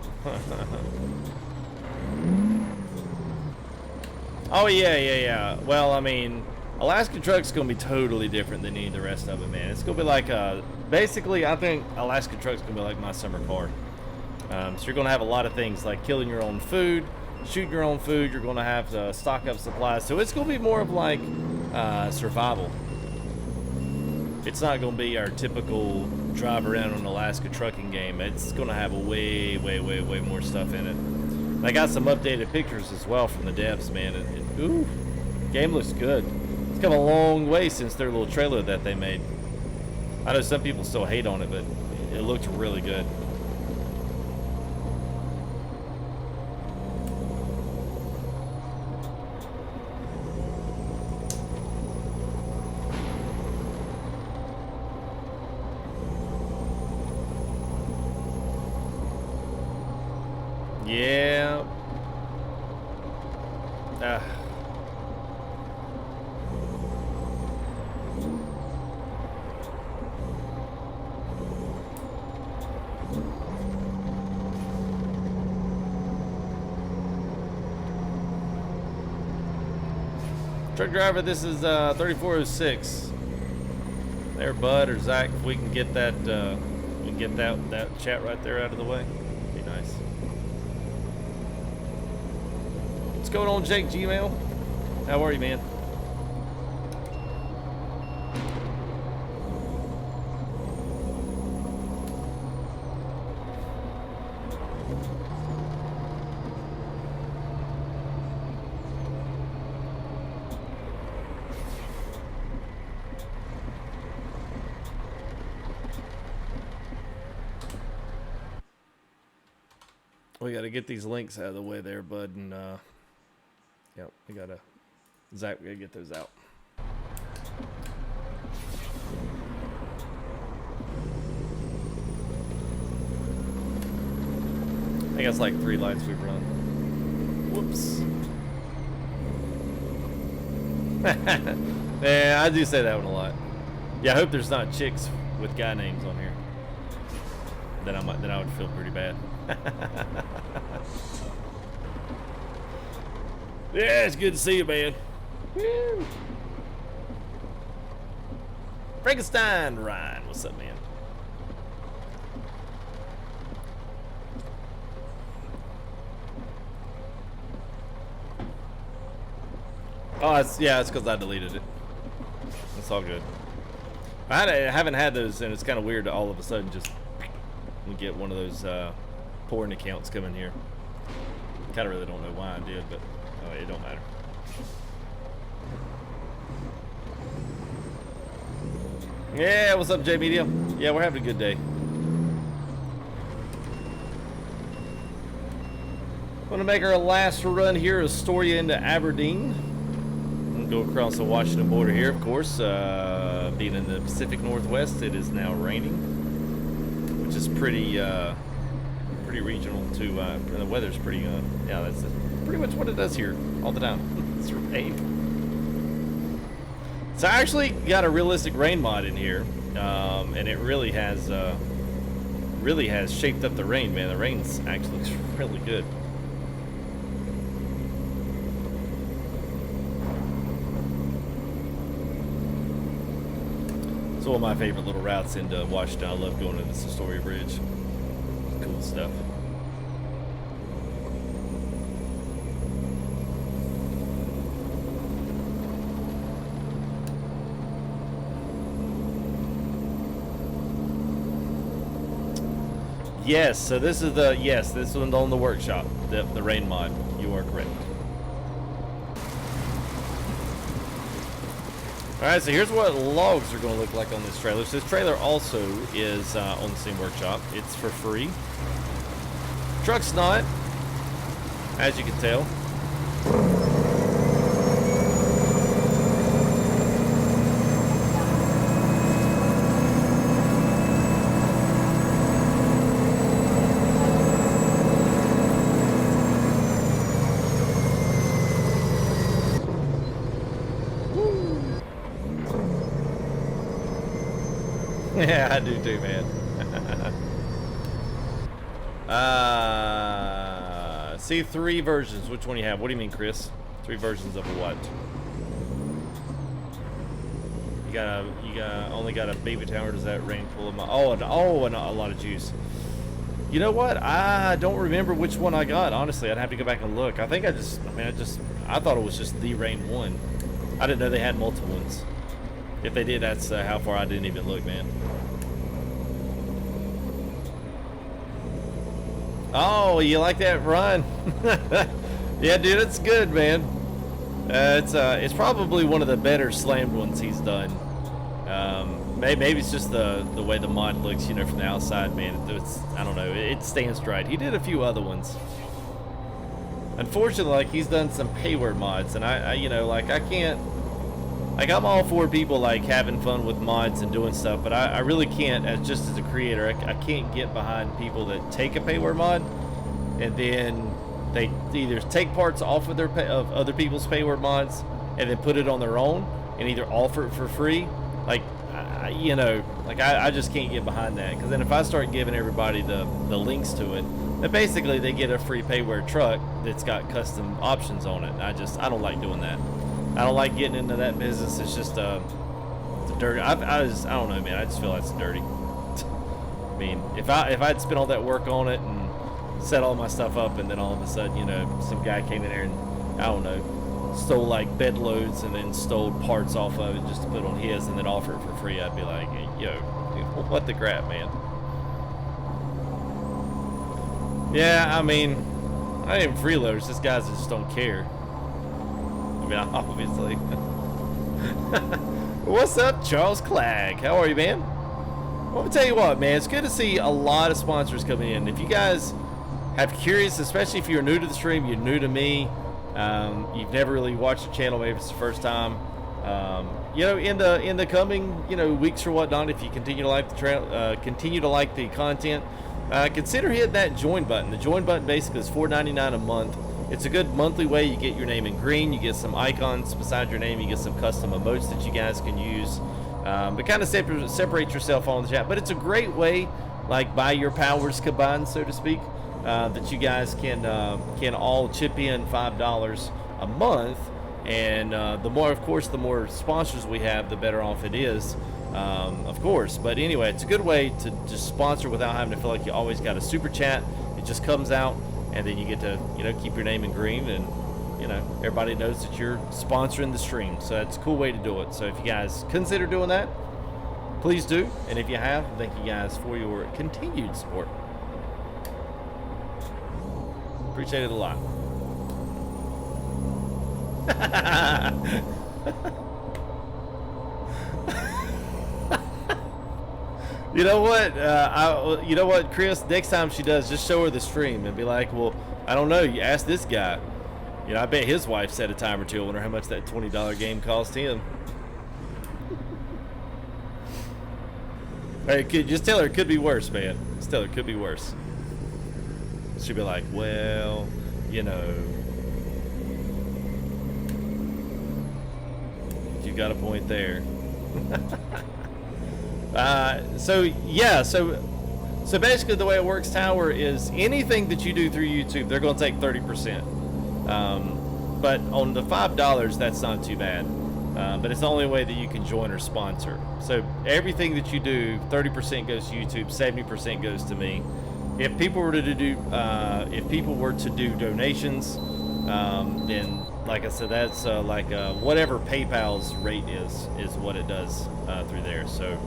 Oh yeah. Well, I mean, Alaska Truck's gonna be totally different than any of the rest of it, man. It's gonna be like basically, I think Alaska Truck's gonna be like my summer car. So you're gonna have a lot of things like killing your own food, shooting your own food. You're gonna have to stock up supplies. So it's gonna be more of like survival. It's not gonna be our typical drive around on Alaska trucking game. It's gonna have a way more stuff in it. And I got some updated pictures as well from the devs, man. Ooh, game looks good. It's come a long way since their little trailer that they made. I know some people still hate on it, but it looked really good. Yeah. Truck driver, this is 3406. There, Bud or Zach, if we can get that, that chat right there out of the way, be nice. What's going on, Jake Gmail? How are you, man? We got to get these links out of the way there, Bud, and yep, we gotta, Zach, we gotta get those out. I think that's like 3 lights we've run. Whoops. Yeah, I do say that one a lot. Yeah, I hope there's not chicks with guy names on here. Then I would feel pretty bad. Yeah, it's good to see you, man. Woo. Frankenstein Ryan, what's up, man? Oh, it's because I deleted it. It's all good. I haven't had those, and it's kind of weird to all of a sudden just get one of those porn accounts coming here. Kind of really don't know why I did, but it don't matter. Yeah, what's up, J Media? Yeah, we're having a good day. Going to make our last run here, Astoria into Aberdeen. Go across the Washington border here, of course. Being in the Pacific Northwest, it is now raining, which is pretty regional to. The weather's pretty. Yeah, that's pretty much what it does here all the time. It's rain. So I actually got a realistic rain mod in here, and it really has shaped up the rain, man. The rain actually looks really good. It's one of my favorite little routes into Washington. I love going to the Astoria Bridge. Cool stuff. Yes, so this is this one's on the workshop, the rain mod. You are correct. Alright, so here's what logs are going to look like on this trailer. So this trailer also is on the same workshop. It's for free. Truck's not, as you can tell. Yeah, I do too, man. See, 3 versions. Which one do you have? What do you mean, Chris? 3 versions of what? You only got a baby tower. Does that rain pull them? Oh, and a lot of juice. You know what? I don't remember which one I got. Honestly, I'd have to go back and look. I think I thought it was just the rain one. I didn't know they had multiple ones. If they did, that's how far I didn't even look, man. Oh, you like that run? Yeah, dude, it's good, man. It's probably one of the better slammed ones he's done. Maybe it's just the way the mod looks, you know, from the outside, man. I don't know. It stands right. He did a few other ones. Unfortunately, like, he's done some payware mods, and I you know, like, I can't. Like, I'm all for people, like, having fun with mods and doing stuff, but I really can't, just as a creator, I can't get behind people that take a payware mod and then they either take parts off of of other people's payware mods and then put it on their own and either offer it for free. Like, you know, like, I just can't get behind that, because then if I start giving everybody the links to it, then basically they get a free payware truck that's got custom options on it. I don't like doing that. I don't like getting into that business. It's just it's dirty. I don't know, man. I just feel like it's dirty. I mean, if I'd spent all that work on it and set all my stuff up, and then all of a sudden, you know, some guy came in there and, I don't know, stole like bed loads and then stole parts off of it just to put on his and then offer it for free, I'd be like, hey, yo, what the crap, man? Yeah, I mean, I am freeloaders. These guys just don't care. I mean, obviously. What's up, Charles Clegg? How are you, man? Well, let me tell you what, man. It's good to see a lot of sponsors coming in. If you guys have curious, especially if you're new to the stream, you're new to me, you've never really watched the channel, maybe it's the first time. You know, in the coming, you know, weeks or whatnot, if you continue to like the content, consider hitting that join button. The join button basically is $4.99 a month. It's a good monthly way. You get your name in green, you get some icons beside your name, you get some custom emotes that you guys can use, but kind of separate yourself on the chat. But it's a great way, like, by your powers combined, so to speak, that you guys can all chip in $5 a month, and the more sponsors we have, the better off it is, of course. But anyway, it's a good way to just sponsor without having to feel like you always got a super chat. It just comes out, and then you get to, you know, keep your name in green, and, you know, everybody knows that you're sponsoring the stream. So that's a cool way to do it. So if you guys consider doing that, please do. And if you have, thank you guys for your continued support. Appreciate it a lot. You know what? You know what, Chris? Next time she does, just show her the stream and be like, "Well, I don't know. You ask this guy. You know, I bet his wife set a timer too. I wonder how much that $20 game cost him." Hey, just tell her it could be worse, man. Just tell her it could be worse. She'll be like, "Well, you know, you got a point there." So basically the way it works, Tower, is anything that you do through YouTube, they're going to take 30%. But on the $5, that's not too bad. But it's the only way that you can join or sponsor. So everything that you do, 30% goes to YouTube, 70% goes to me. If people were to do donations, then, like I said, that's whatever PayPal's rate is what it does through there. So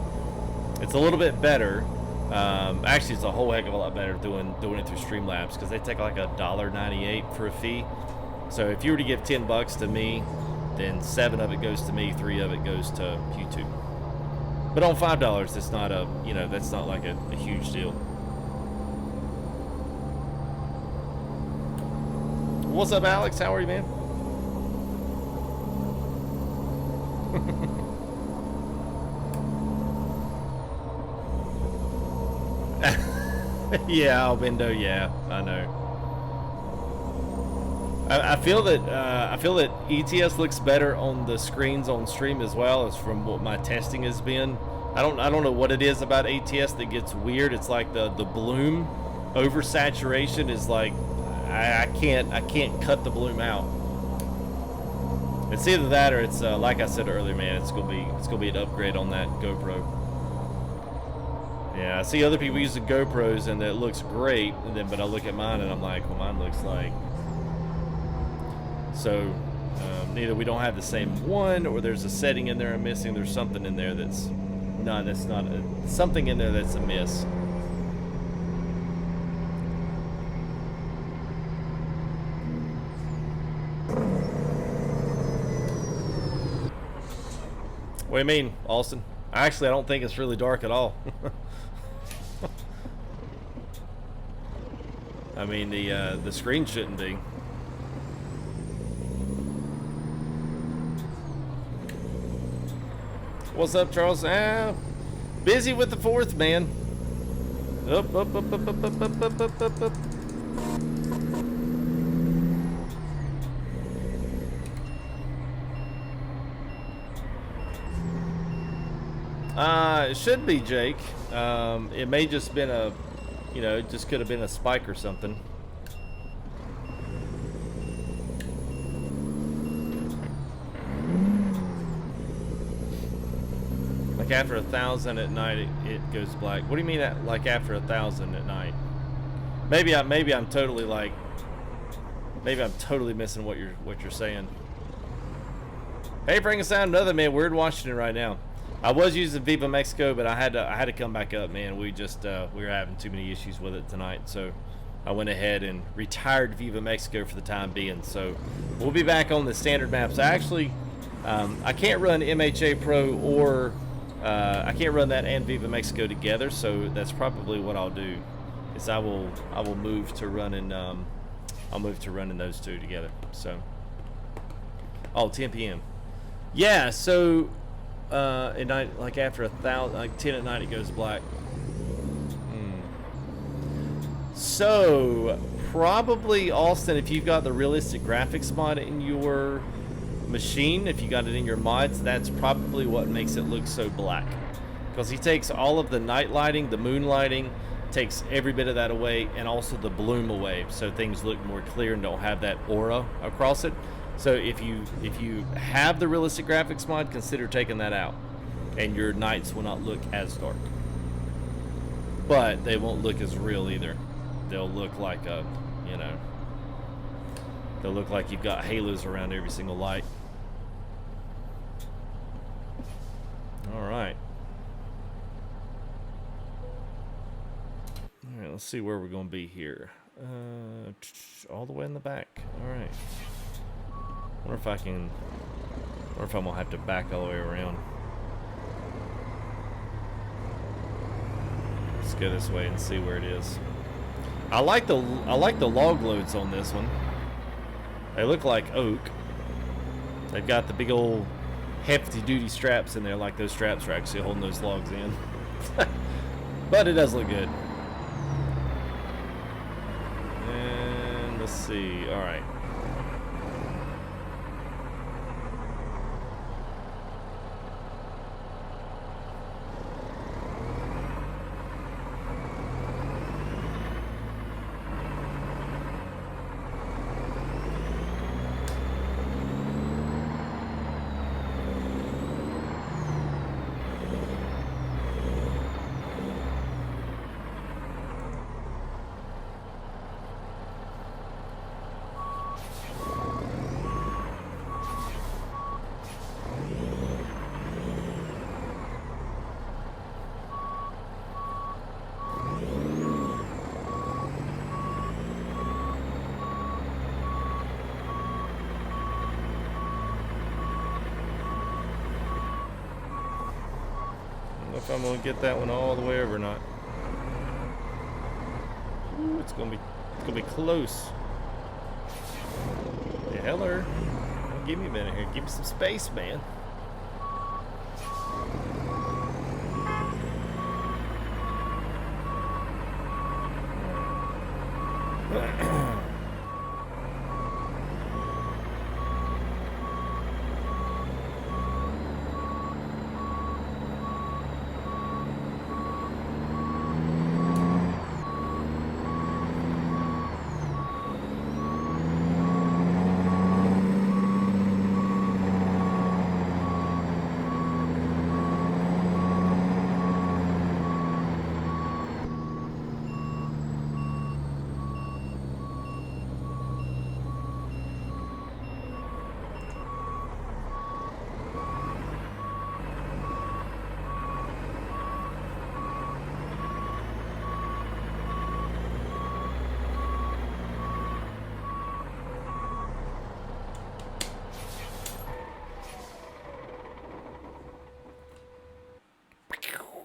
it's a little bit better. Actually, it's a whole heck of a lot better doing it through Streamlabs because they take like $1.98 for a fee. So if you were to give $10 to me, then 7 of it goes to me, 3 of it goes to YouTube. But on $5, it's not a, you know, that's not like a huge deal. What's up, Alex? How are you, man? Yeah, Albindo. Yeah, I know. I feel that ETS looks better on the screens on stream as well as from what my testing has been. I don't know what it is about ATS that gets weird. It's like the bloom oversaturation is like I can't cut the bloom out. It's either that or it's like I said earlier, man. It's gonna be an upgrade on that GoPro. Yeah, I see other people using GoPros and it looks great, and then but I look at mine and I'm like, well, mine looks like. So either we don't have the same one, or there's a setting in there I'm missing. There's something in there that's something in there that's a miss. What do you mean, Austin? Actually, I don't think it's really dark at all. I mean, the screen shouldn't be. What's up, Charles? Busy with the 4th, man. Up. It should be, Jake. It may just been a, you know, it just could have been a spike or something. Like after 1,000 at night, it goes black. What do you mean, like after 1,000 at night? Maybe I'm totally like, maybe I'm totally missing what you're saying. Hey, Frankenstein, another man. We're in Washington right now. I was using Viva Mexico, but I had to come back up, man. We just we were having too many issues with it tonight, so I went ahead and retired Viva Mexico for the time being. So we'll be back on the standard maps. Actually, I can't run MHA Pro or I can't run that and Viva Mexico together. So that's probably what I'll do. Is I will move to running those two together. So 10 p.m. Yeah. So. At night, like after 1,000, like 10 at night, it goes black. So probably, Austin, if you've got the realistic graphics mod in your machine, if you got it in your mods, that's probably what makes it look so black. Because he takes all of the night lighting, the moon lighting, takes every bit of that away, and also the bloom away, so things look more clear and don't have that aura across it. So if you have the realistic graphics mod, consider taking that out, and your nights will not look as dark. But they won't look as real either. They'll look like they'll look like you've got halos around every single light. All right. All right, let's see where we're going to be here. All the way in the back. All right. Wonder if I'm gonna have to back all the way around. Let's go this way and see where it is. I like the log loads on this one. They look like oak. They've got the big old hefty duty straps in there, like those straps are actually holding those logs in. But it does look good. And let's see. All right. if I'm gonna get that one all the way over or not. Ooh, it's gonna be close. Yeah, hello. Give me a minute here. Give me some space, man.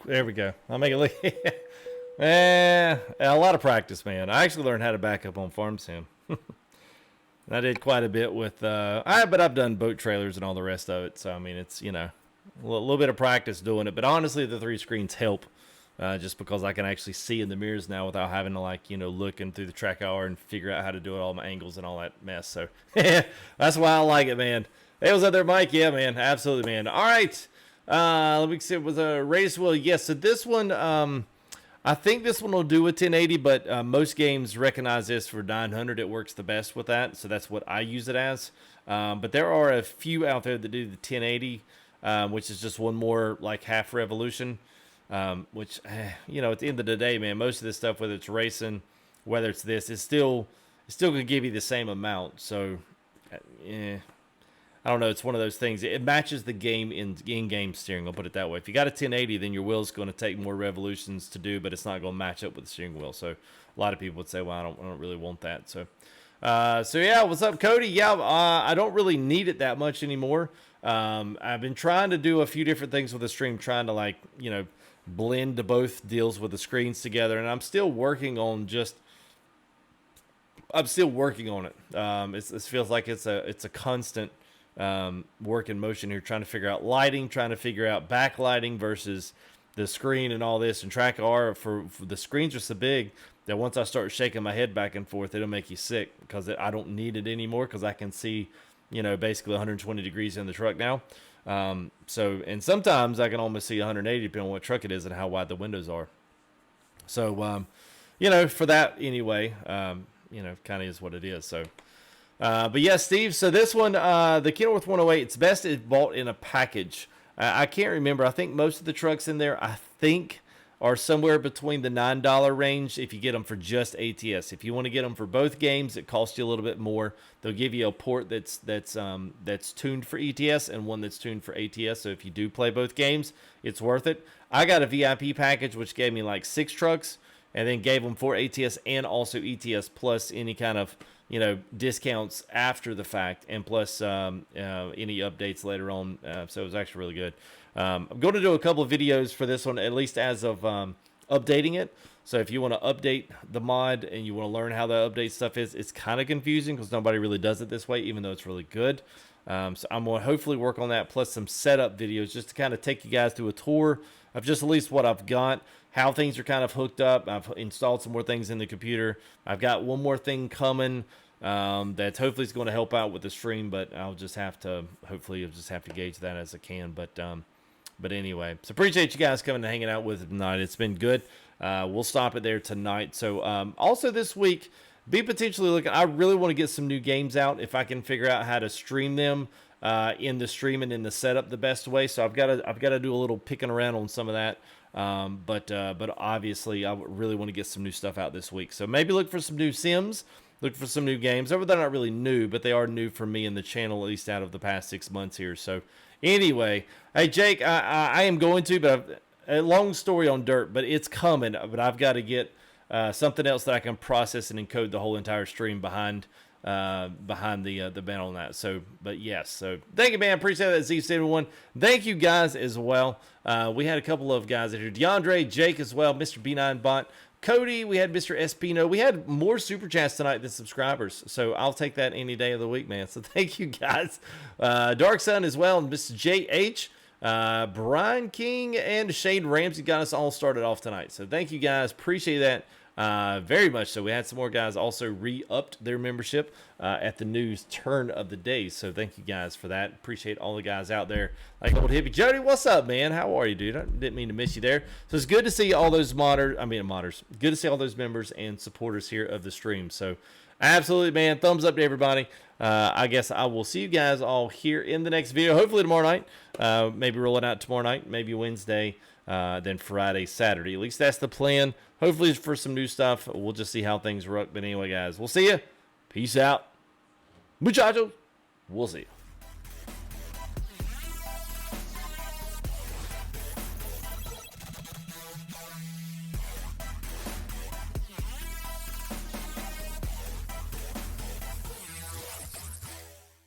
There we go. I'll make it look. A lot of practice, man. I actually learned how to back up on farm sim. I did quite a bit with, but I've done boat trailers and all the rest of it. So, I mean, it's, a little bit of practice doing it. But honestly, the 3 screens help just because I can actually see in the mirrors now without having to, looking through the track hour and figure out how to do it, all my angles and all that mess. So, that's why I like it, man. Hey, what's up there, Mike? Yeah, man. Absolutely, man. All right. Let me see. It was a race wheel. Yes. So this one, I think this one will do a 1080, but most games recognize this for 900. It works the best with that. So that's what I use it as. But there are a few out there that do the 1080, which is just one more like half revolution, which, at the end of the day, man, most of this stuff, whether it's racing, whether it's this, it's still going to give you the same amount. So, yeah. I don't know. It's one of those things. It matches the game in-game steering. I'll put it that way. If you got a 1080, then your wheel's going to take more revolutions to do, but it's not going to match up with the steering wheel. So a lot of people would say, well, I don't really want that. So yeah, what's up, Cody? Yeah, I don't really need it that much anymore. I've been trying to do a few different things with the stream, trying to blend the both deals with the screens together, and I'm still working on it. It feels like it's a constant work in motion here, trying to figure out lighting, trying to figure out backlighting versus the screen and all this. And track R for the screens are so big that once I start shaking my head back and forth, it'll make you sick because I don't need it anymore because I can see, basically 120 degrees in the truck now. And sometimes I can almost see 180 depending on what truck it is and how wide the windows are. So, for that anyway, kind of is what it is. So, but yeah, Steve, so this one, the Kenworth 108, it's best if bought in a package. I can't remember. I think most of the trucks in there, are somewhere between the $9 range if you get them for just ATS. If you want to get them for both games, it costs you a little bit more. They'll give you a port that's tuned for ETS and one that's tuned for ATS. So if you do play both games, it's worth it. I got a VIP package, which gave me like 6 trucks and then gave them for ATS and also ETS plus any kind of discounts after the fact, and plus any updates later on. So it was actually really good. I'm going to do a couple of videos for this one, at least as of updating it. So if you want to update the mod and you want to learn how the update stuff is, it's kind of confusing because nobody really does it this way, even though it's really good. So I'm going to hopefully work on that, plus some setup videos just to kind of take you guys through a tour of just at least what I've got, how things are kind of hooked up. I've installed some more things in the computer. I've got one more thing coming that hopefully is going to help out with the stream, but I'll just have to gauge that as I can. But anyway, so appreciate you guys coming and hanging out with us tonight. It's been good. We'll stop it there tonight. So also this week, be potentially looking. I really want to get some new games out if I can figure out how to stream them in the stream and in the setup the best way. So I've got to do a little picking around on some of that. But obviously I really want to get some new stuff out this week. So maybe look for some new Sims, look for some new games. They're not really new, but they are new for me and the channel, at least out of the past 6 months here. So anyway, hey Jake, I am going to, but a long story on Dirt, but it's coming. But I've got to get something else that I can process and encode the whole entire stream behind behind the banner on that. So, but yes, so thank you, man. Appreciate that, Z71. Thank you guys as well. We had a couple of guys in here, DeAndre, Jake as well, Mr. B9 Bot, Cody. We had Mr. Espino. We had more super chats tonight than subscribers, so I'll take that any day of the week, man. So thank you guys. Dark Sun as well, and Mr. JH. Brian King and Shane Ramsey got us all started off tonight. So thank you guys. Appreciate that very much. So we had some more guys also re-upped their membership at the news turn of the day. So thank you guys for that. Appreciate all the guys out there. Like old hippie Jody, what's up, man? How are you, dude? I didn't mean to miss you there. So it's good to see all those modders. Good to see all those members and supporters here of the stream. So absolutely, man. Thumbs up to everybody. I guess I will see you guys all here in the next video. Hopefully tomorrow night. Maybe roll it out tomorrow night. Maybe Wednesday. Then Friday, Saturday. At least that's the plan. Hopefully for some new stuff. We'll just see how things work. But anyway, guys, we'll see you. Peace out. Muchachos. We'll see you.